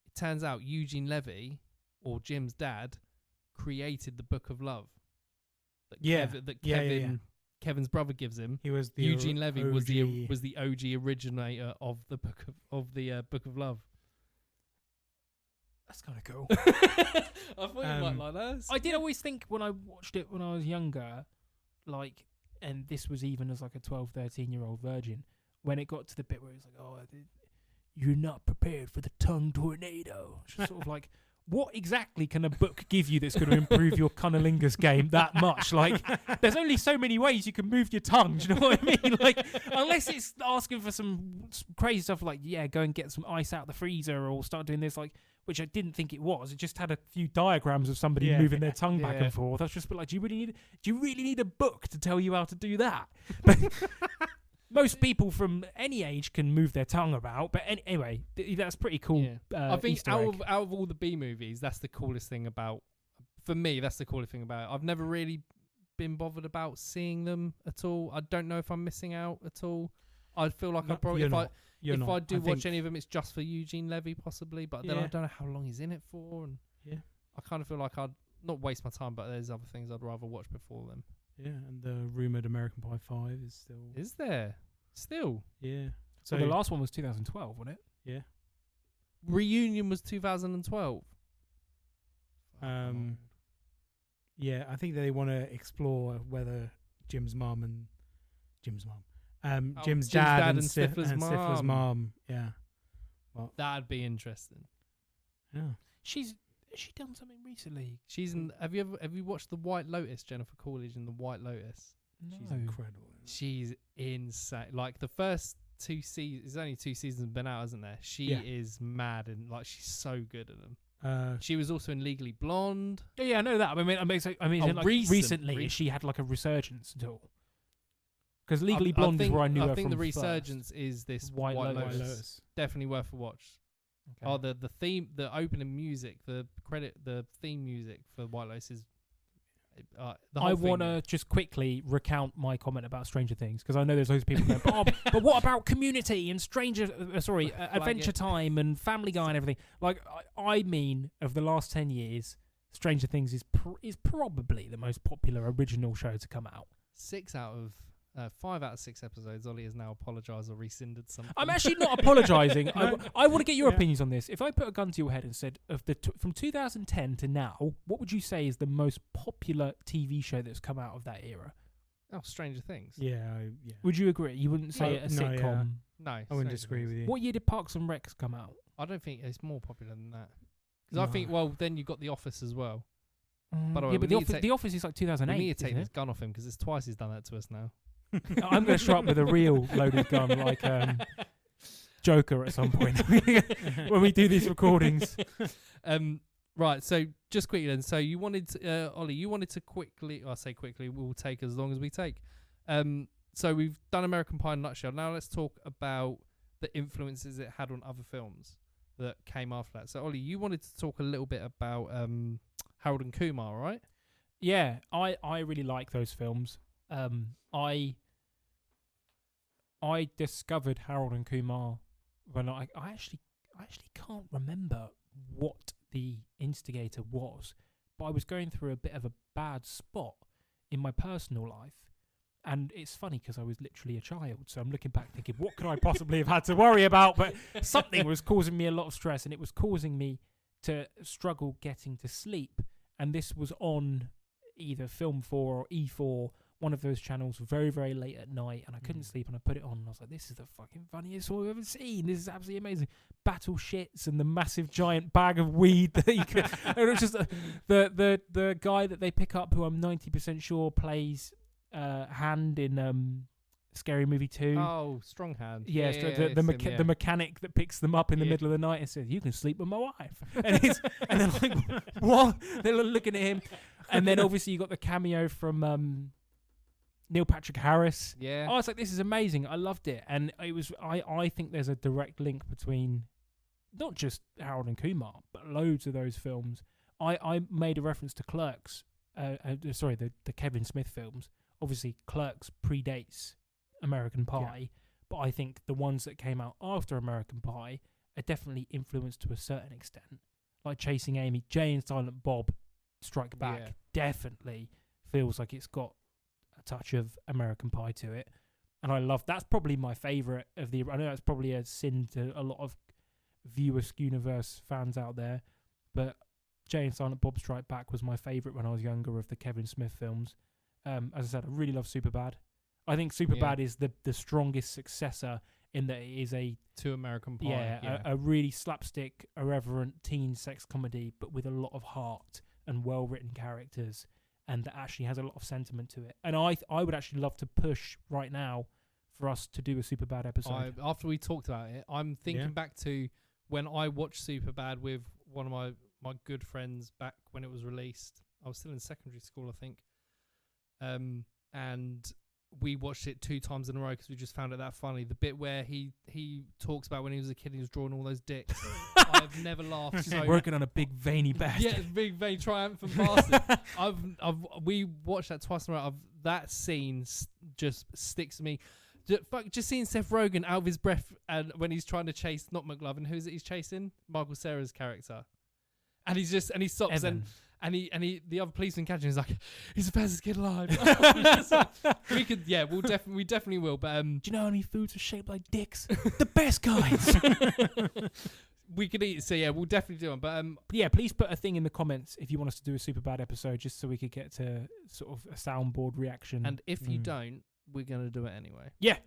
It turns out Eugene Levy, or Jim's dad, created The Book of Love. Kevin's brother gives him. He was the Eugene Levy OG. was the OG originator of the Book of Love. That's kind of cool. I thought you might like that. I did always think when I watched it when I was younger, like, and this was even as like a 12, 13-year-old virgin, when it got to the bit where it's like, oh, you're not prepared for the tongue tornado. It's just sort of like, what exactly can a book give you that's going to improve your cunnilingus game that much? Like, there's only so many ways you can move your tongue. Do you know what I mean? Like, unless it's asking for some crazy stuff like, go and get some ice out the freezer or start doing this, like, which I didn't think it was. It just had a few diagrams of somebody moving their tongue back and forth. I was just like, do you really need a book to tell you how to do that? But most people from any age can move their tongue about. But anyway, that's pretty cool. Yeah. I think Easter out egg. of all the B movies, that's the coolest thing about. For me, that's the coolest thing about it. I've never really been bothered about seeing them at all. I don't know if I'm missing out at all. I feel like I probably if I do watch any of them, it's just for Eugene Levy possibly. But then I don't know how long he's in it for, and I kind of feel like I'd not waste my time. But there's other things I'd rather watch before them. Yeah, and the rumoured American Pie 5 is still... Is there? Still? Yeah. So the last one was 2012, wasn't it? Yeah. Reunion was 2012. Yeah, I think they want to explore whether Jim's dad and Stifler's mom. Yeah. Well, that'd be interesting. Yeah. Has she done something recently? She's in. Have you watched The White Lotus? Jennifer Coolidge in The White Lotus. No. She's incredible. She's insane. Like the first 2 seasons, there's only 2 seasons been out, isn't there? She is mad and like she's so good at them. She was also in Legally Blonde. Yeah, I know that. I mean, recently she had like a resurgence at all. Because Legally Blonde is where I knew her from. I think the resurgence is this White Lotus. Definitely worth a watch. Okay. Oh, the theme, the opening music, the theme music for White Lotus is. I want to just quickly recount my comment about Stranger Things because I know there's loads of people going, but what about Community and Adventure Time and Family Guy and everything? Like, I mean, of the last 10 years, Stranger Things is probably the most popular original show to come out. 5 out of 6 episodes, Ollie has now apologised or rescinded something. I'm actually not apologising. I want to get your opinions on this. If I put a gun to your head and said, from 2010 to now, what would you say is the most popular TV show that's come out of that era? Oh, Stranger Things. Yeah. Would you agree? You wouldn't say a sitcom? No, I wouldn't disagree with you. What year did Parks and Rec come out? I don't think it's more popular than that. Because I think, No. well, then you got The Office as well. By the way, yeah, we but need to take- the Office is like 2008. We need to take isn't this gun off him because it's twice he's done that to us now. it? I'm going to show up with a real loaded gun like Joker at some point when we do these recordings. Right, so just quickly then. So you wanted to, Ollie, you wanted to quickly, I say quickly, we'll take as long as we take. So we've done American Pie in a nutshell. Now let's talk about the influences it had on other films that came after that. So Ollie, you wanted to talk a little bit about Harold and Kumar, right? Yeah, I really like those films. I discovered Harold and Kumar when I actually can't remember what the instigator was, but I was going through a bit of a bad spot in my personal life. And it's funny because I was literally a child, so I'm looking back thinking, what could I possibly have had to worry about? But something was causing me a lot of stress, and it was causing me to struggle getting to sleep. And this was on either Film 4 or E4, one of those channels, very, very late at night, and I couldn't sleep, and I put it on, and I was like, this is the fucking funniest film I've ever seen. This is absolutely amazing. Battle shits and the massive giant bag of weed that you could... and it was just the guy that they pick up, who I'm 90% sure plays Hand in Scary Movie 2. Oh, Strong Hand. Yeah, yeah, so it's the him, yeah. mechanic that picks them up in the Yeah. middle of the night and says, "You can sleep with my wife," and they're like, "What?" They're looking at him, and then obviously you got the cameo from Neil Patrick Harris. Yeah. I was like, "This is amazing! I loved it," and it was. I think there's a direct link between not just Harold and Kumar, but loads of those films. I made a reference to Clerks. Sorry, the Kevin Smith films. Obviously, Clerks predates American Pie, but I think the ones that came out after American Pie are definitely influenced to a certain extent. Like Chasing Amy, Jay and Silent Bob Strike Back Yeah. definitely feels like it's got a touch of American Pie to it. And I love, that's probably my favourite of the, I know that's probably a sin to a lot of Viewer Universe fans out there, but Jay and Silent Bob Strike Back was my favourite when I was younger of the Kevin Smith films. As I said, I really love Superbad. I think Superbad is the strongest successor in that it is To American Pie. a really slapstick, irreverent teen sex comedy, but with a lot of heart and well-written characters, and that actually has a lot of sentiment to it. And I would actually love to push right now for us to do a Superbad episode. After we talked about it, I'm thinking back to when I watched Superbad with one of my good friends back when it was released. I was still in secondary school, I think. And we watched it 2 times in a row because we just found it that funny. The bit where he talks about when he was a kid, he was drawing all those dicks. I've never laughed so Working on a big veiny bastard. Yeah, big, very triumphant bastard. We watched that twice in a row. That scene just sticks to me. Just seeing Seth Rogen out of his breath and when he's trying to chase, not McLovin, who's it he's chasing? Michael Cera's character. And he stops Evan. and the other policeman catches him. He's like, he's the fastest kid alive. We definitely will. But Do you know how many foods are shaped like dicks? The best kinds. we could eat. So yeah, we'll definitely do one. But Yeah, please put a thing in the comments if you want us to do a Superbad episode, just so we could get to sort of a soundboard reaction. and if you don't, we're gonna do it anyway. yeah.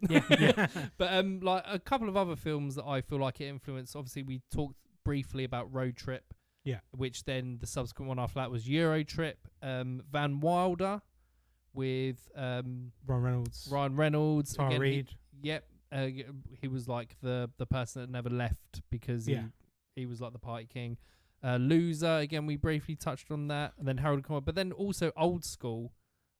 But like a couple of other films that I feel like it influenced. Obviously, we talked briefly about Road Trip. Yeah. Which then the subsequent one after that was Euro Trip. Van Wilder with Ryan Reynolds. Ryan Reynolds. Tara Again, Reid. He was like the person that never left because he was like the party king. Loser, again, we briefly touched on that. And then Harold Kumar. But then also Old School,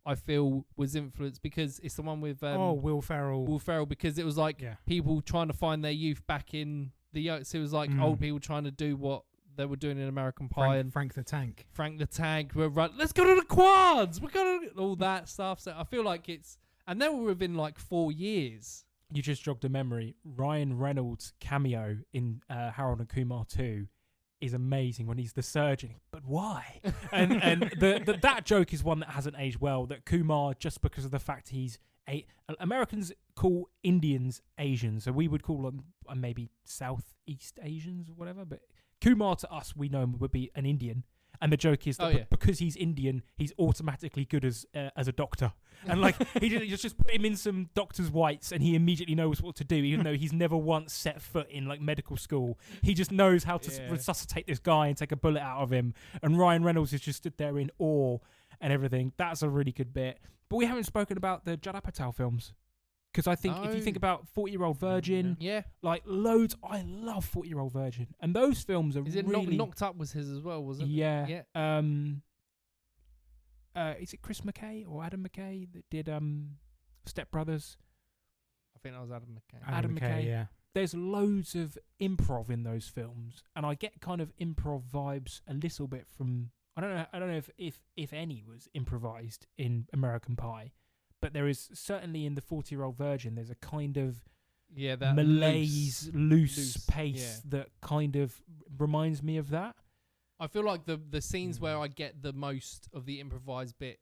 I feel, was influenced because it's the one with Will Ferrell. Will Ferrell, because it was like people trying to find their youth back in the... So it was like old people trying to do what they were doing in American Pie. And Frank the Tank. Frank the Tank, we're right, let's go to the quads. We're going to all that stuff. So I feel like it's... And then we're within like 4 years. You just jogged a memory. Ryan Reynolds' cameo in Harold and Kumar 2 is amazing when he's the surgeon. But why? and that joke is one that hasn't aged well. That Kumar, just because of the fact he's Americans call Indians Asians, so we would call them maybe Southeast Asians or whatever. But Kumar to us, we know him would be an Indian, And the joke is that Oh, yeah. because he's Indian, he's automatically good as a doctor. And like he just put him in some doctor's whites, and he immediately knows what to do, even though he's never once set foot in like medical school. He just knows how to Yeah. resuscitate this guy and take a bullet out of him. And Ryan Reynolds is just stood there in awe and everything. That's a really good bit. But we haven't spoken about the Judd Apatow films. Because I think if you think about 40-Year-Old Virgin, Yeah. like loads, I love 40-Year-Old Virgin, and those films are Is it really Knocked Up was his as well, wasn't it? yeah. Yeah. Is it Chris McKay or Adam McKay that did Step Brothers? I think that was Adam McKay. Adam McKay. yeah. There's loads of improv in those films, and I get kind of improv vibes a little bit from I don't know if any was improvised in American Pie, but there is certainly in the 40-Year-Old Virgin. There's a kind of that malaise, loose pace yeah. that kind of reminds me of that. I feel like the scenes where I get the most of the improvised bit,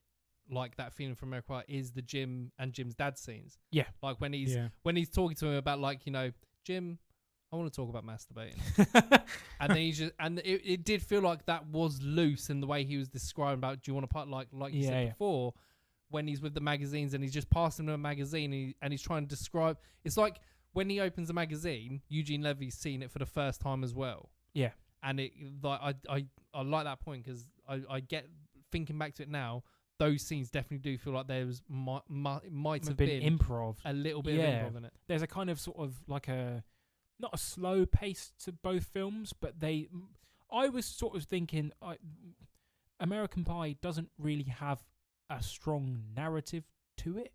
like that feeling from American Pie, is the Jim and Jim's dad scenes. Yeah, like when he's talking to him about like Jim, I want to talk about masturbating, and then he's just it did feel like that was loose in the way he was describing about. Do you want to part like you said before? When he's with the magazines and he's just passing them a magazine and he's trying to describe. It's like when he opens a magazine, Eugene Levy's seen it for the first time as well. Yeah. And it like I like that point because I get thinking back to it now. Those scenes definitely do feel like there was might have been improv, a little bit of improv in it. There's a kind of sort of like not a slow pace to both films, but I was sort of thinking American Pie doesn't really have a strong narrative to it.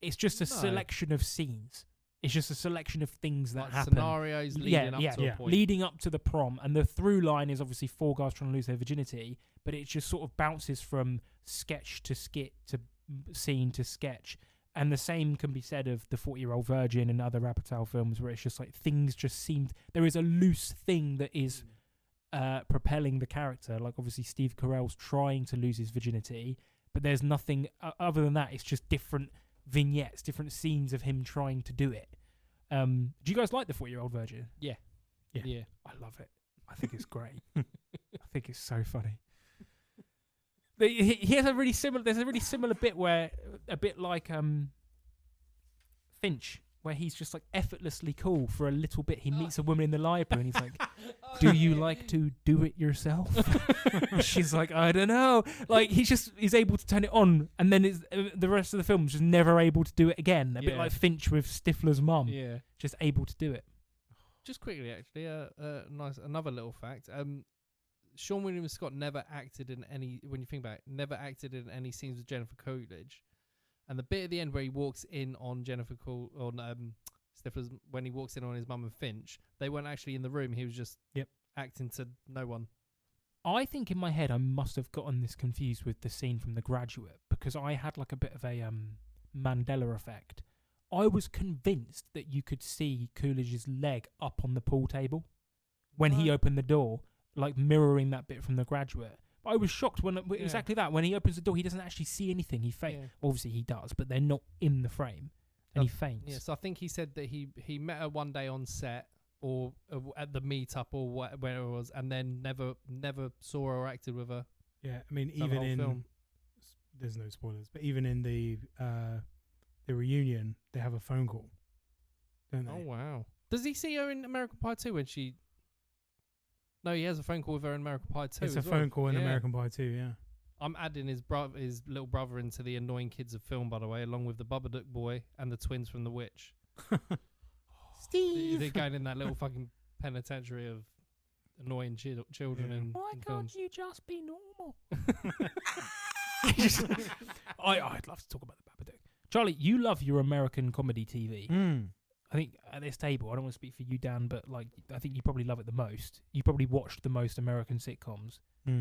It's just a selection of scenes. It's just a selection of things that happen. Scenarios leading up to a point. Leading up to the prom. And the through line is obviously 4 guys trying to lose their virginity, but it just sort of bounces from sketch to skit to scene to sketch. And the same can be said of the 40-Year-Old Virgin and other Apatow films where it's just like things just seem... There is a loose thing that is propelling the character. Like obviously Steve Carell's trying to lose his virginity, but there's nothing other than that. It's just different vignettes, different scenes of him trying to do it. Do you guys like the 40-Year-Old Virgin? Yeah. I love it. I think it's great. I think it's so funny. He has a really similar. There's a really similar bit where a bit like Finch, where he's just like effortlessly cool for a little bit. He meets a woman in the library and he's like, "Do you like to do it yourself?" She's like, "I don't know." Like he's able to turn it on, and then the rest of the film is just never able to do it again. A bit like Finch with Stifler's mum. Yeah, just able to do it. Just quickly, actually, another little fact. Sean William Scott never acted in any. When you think about it, never acted in any scenes with Jennifer Coolidge. And the bit at the end where he walks in on Stifler's, when he walks in on his mum and Finch, they weren't actually in the room. He was just acting to no one. I think in my head I must have gotten this confused with the scene from The Graduate because I had like a bit of a Mandela effect. I was convinced that you could see Coolidge's leg up on the pool table when he opened the door, like mirroring that bit from The Graduate. I was shocked when exactly that. When he opens the door, he doesn't actually see anything. He faints. Obviously, he does, but they're not in the frame, and he faints. Yeah, so I think he said that he met her one day on set or at the meetup or where it was, and then never saw her or acted with her. Yeah, I mean, even in film. There's no spoilers, but even in the reunion, they have a phone call, don't they? Oh wow! Does he see her in American Pie 2 when she? No, he has a phone call with her in American Pie 2. It's a phone call in American Pie 2, yeah. I'm adding his little brother into the annoying kids of film, by the way, along with the Babadook boy and the twins from The Witch. Steve! They're going in that little fucking penitentiary of annoying children. Yeah. And why can't you just be normal? I'd love to talk about the Babadook. Charlie, you love your American comedy TV. I think at this table, I don't want to speak for you, Dan, but like I think you probably love it the most. You probably watched the most American sitcoms.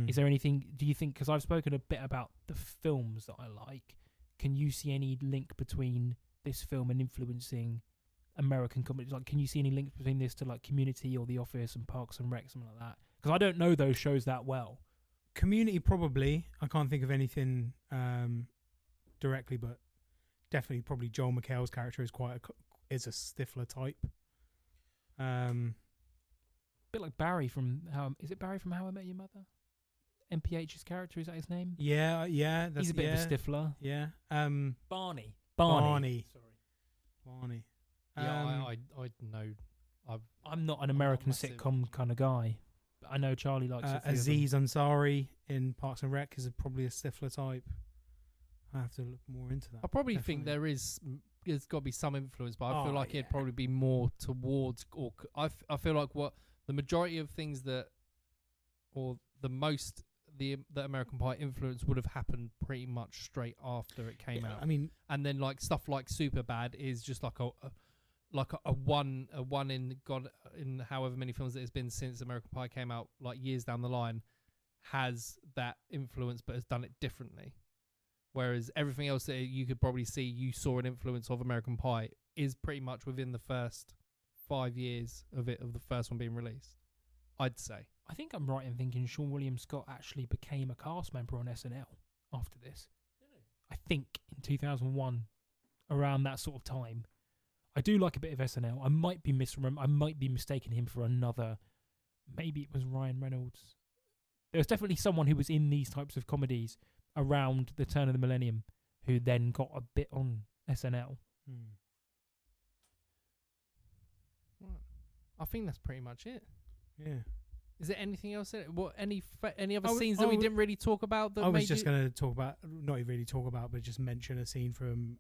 Is there anything, do you think, because I've spoken a bit about the films that I like, can you see any link between this film and influencing American comedy? Like, can you see any links between this to like Community or The Office and Parks and Rec, something like that? Because I don't know those shows that well. Community, probably. I can't think of anything directly, but definitely probably Joel McHale's character is a Stifler type. A bit like Barry from How I Met Your Mother? MPH's character, is that his name? Yeah. That's, He's a bit of a stifler. Yeah. Barney. Barney. Sorry. Barney. Yeah, I know. I'm not an not American massive. sitcom kind of guy. But I know Charlie likes a few of them. Aziz Ansari in Parks and Rec is probably a stifler type. I have to look more into that. I probably think Definitely. there's got to be some influence, but I feel Oh, like it'd yeah. probably be more towards, or I feel like what the majority of things that, or the most the American Pie influence would have happened pretty much straight after it came out. I mean, And then like stuff like Superbad is just like a one in God in however many films it has been since American Pie came out, like years down the line, has that influence but has done it differently. Whereas everything else that you could probably see you saw an influence of American Pie is pretty much within the first 5 years of the first one being released, I'd say. I think I'm right in thinking Sean William Scott actually became a cast member on SNL after this. I think in 2001, around that sort of time. I do like a bit of SNL. I might be mistaking him for another. Maybe it was Ryan Reynolds. There was definitely someone who was in these types of comedies around the turn of the millennium who then got a bit on SNL. Right. I think that's pretty much it. yeah. Is there anything else in it? What any other I w- scenes I that we w- didn't really talk about? That I was made just you- going to talk about, not really talk about, but just mention a scene from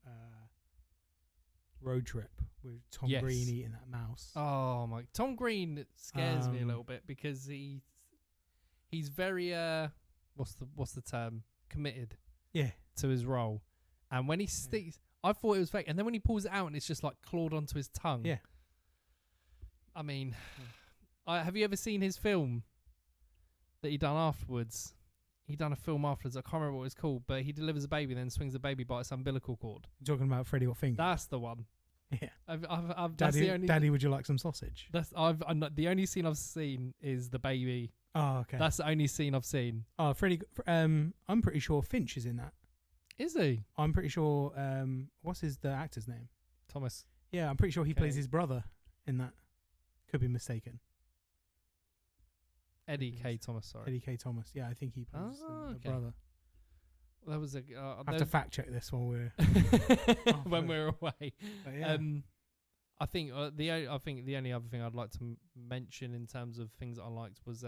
Road Trip with Tom Yes. Green eating that mouse. Oh my! Tom Green scares me a Um, little bit because he's very what's the term, committed Yeah. to his role, and when he sticks, I thought it was fake, and then when he pulls it out and it's just like clawed onto his tongue. Yeah. I mean, have you ever seen his film that he done afterwards? He done a film afterwards. I can't remember what it's called, but he delivers a baby, then swings the baby by its umbilical cord. You're talking about Freddy Got Fingered. That's the one. Yeah. That's the only. Daddy, would you like some sausage? I'm not, the only scene I've seen is the baby. Oh, okay. That's the only scene I've seen. Oh, Freddy. I'm pretty sure Finch is in that. Is he? I'm pretty sure. What's the actor's name? Thomas. Yeah, I'm pretty sure he plays Okay. his brother in that. Could be mistaken. Eddie K. Thomas, sorry. Eddie K. Thomas. Yeah, I think he plays the okay. brother. Well, that was a. I have to fact check this while we're. when we're away. But yeah. I think the only other thing I'd like to mention in terms of things that I liked was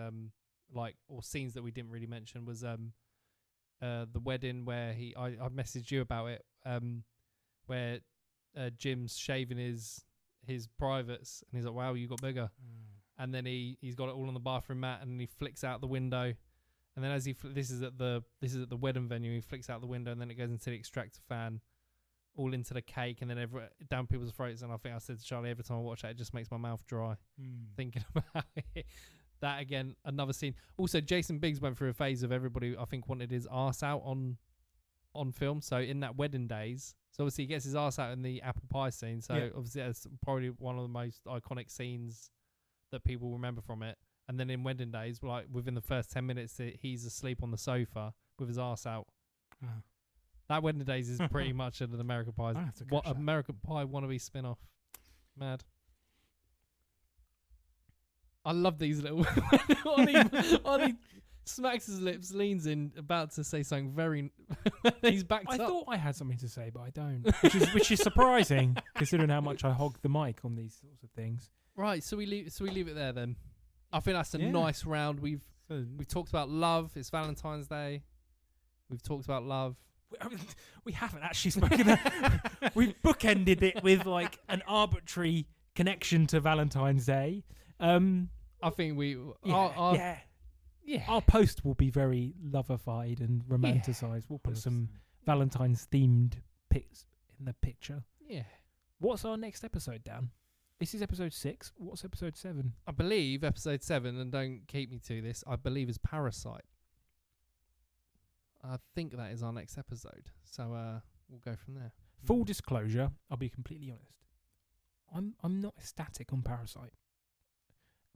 or scenes that we didn't really mention was the wedding where I messaged you about it where Jim's shaving his privates and he's like, wow, you got bigger. And then he's got it all on the bathroom mat, and then he flicks out the window. And then as this is at the wedding venue, he flicks out the window, and then it goes into the extractor fan, all into the cake, and then down people's throats. And I think I said to Charlie, every time I watch that, it just makes my mouth dry thinking about it. That again, another scene. Also, Jason Biggs went through a phase of everybody I think wanted his arse out on film. So in that wedding days, so obviously he gets his arse out in the apple pie scene. So Yeah. obviously that's probably one of the most iconic scenes that people remember from it. And then in wedding days, like within the first 10 minutes, he's asleep on the sofa with his arse out. Oh. That wedding days is pretty much an American Pie. I have to What catch that. American Pie wannabe spin-off? Mad. I love these little. Ollie smacks his lips, leans in, about to say something very. He's backed I up. thought I had something to say, but I don't. Which is surprising, considering how much I hog the mic on these sorts of things. Right, so we leave it there then. I think that's a Yeah. nice round. We've So, talked about love. It's Valentine's Day. We've talked about love. We haven't actually spoken. We've bookended it with like an arbitrary connection to Valentine's Day. I think we. Yeah. Our post will be very loverified and romanticized. We'll put some Valentine's themed pics in the picture. Yeah. What's our next episode, Dan? This is episode 6. What's episode 7? I believe episode 7, and don't keep me to this, I believe is Parasite. I think that is our next episode. So we'll go from there. Full disclosure, I'll be completely honest. I'm not ecstatic on Parasite.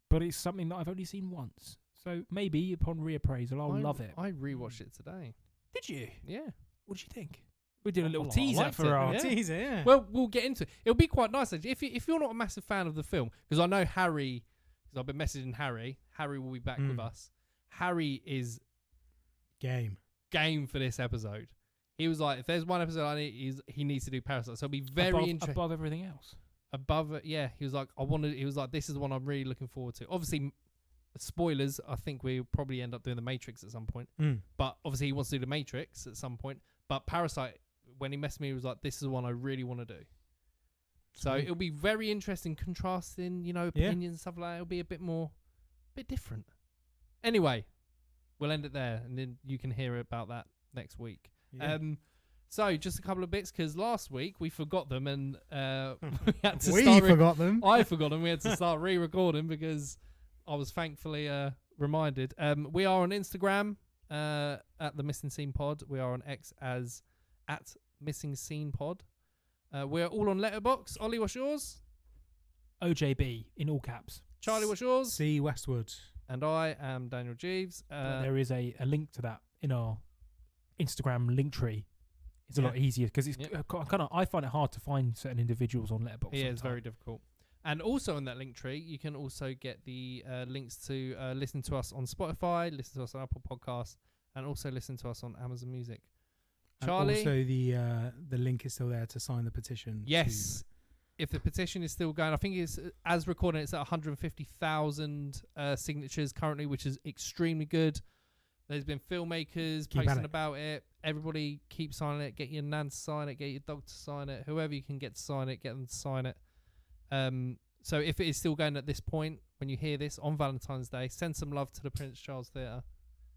But it's something that I've only seen once. So maybe upon reappraisal I'll love it. I rewatched it today. Did you? Yeah. What did you think? We did a little I teaser liked for it, our yeah. teaser, yeah. Well, we'll get into it. It'll be quite nice actually. If you're not a massive fan of the film, because I know Harry, because I've been messaging Harry. Harry will be back with us. Harry is game for this episode. He was like, if there's one episode I need, he needs to do Parasite. So it'll be very interesting. Above everything else. Above it, yeah. He was like, he was like, this is the one I'm really looking forward to. Obviously, spoilers, I think we'll probably end up doing The Matrix at some point. But obviously he wants to do The Matrix at some point. But Parasite, when he messaged me, he was like, this is the one I really want to do. So it'll be very interesting, contrasting, opinions and stuff like that. It'll be a bit different. Anyway, we'll end it there, and then you can hear about that next week. Yeah. So just a couple of bits, because last week we forgot them, and we had to forgot them. I forgot them. We had to start re-recording because I was thankfully reminded. We are on Instagram at the Missing Scene Pod. We are on X as at Missing Scene Pod. We're all on Letterboxd. Ollie, what's yours? OJB in all caps. Charlie, what's yours? C Westwood. And I am Daniel Jeeves. There is a link to that in our Instagram link tree. It's a lot easier because it's kind of. I find it hard to find certain individuals on Letterboxd. Yeah, it's very difficult. And also in that link tree, you can also get the links to listen to us on Spotify, listen to us on Apple Podcasts, and also listen to us on Amazon Music. Charlie, and also the link is still there to sign the petition. Yes. If the petition is still going, I think it's, as recording, it's at 150,000 signatures currently, which is extremely good. There's been filmmakers posting about it. Everybody keep signing it. Get your nan to sign it. Get your dog to sign it. Whoever you can get to sign it, get them to sign it. So if it is still going at this point, when you hear this on Valentine's Day, send some love to the Prince Charles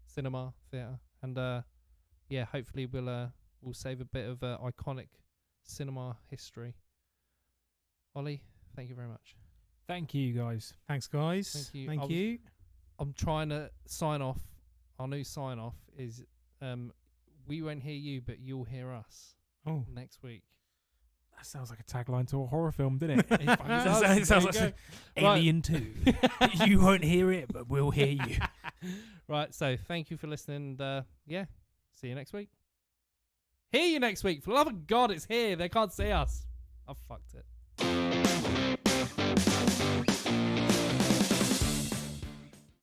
Cinema Theatre. And hopefully we'll save a bit of iconic cinema history. Ollie, thank you very much. Thank you, guys. Thanks, guys. Thank you. Thank you. I'm trying to sign off. Our new sign off is we won't hear you, but you'll hear us next week. That sounds like a tagline to a horror film, didn't it? It sounds like Alien 2. You won't hear it, but we'll hear you. Right, so thank you for listening. And, see you next week. Hear you next week. For the love of God, it's here. They can't see us. I fucked it.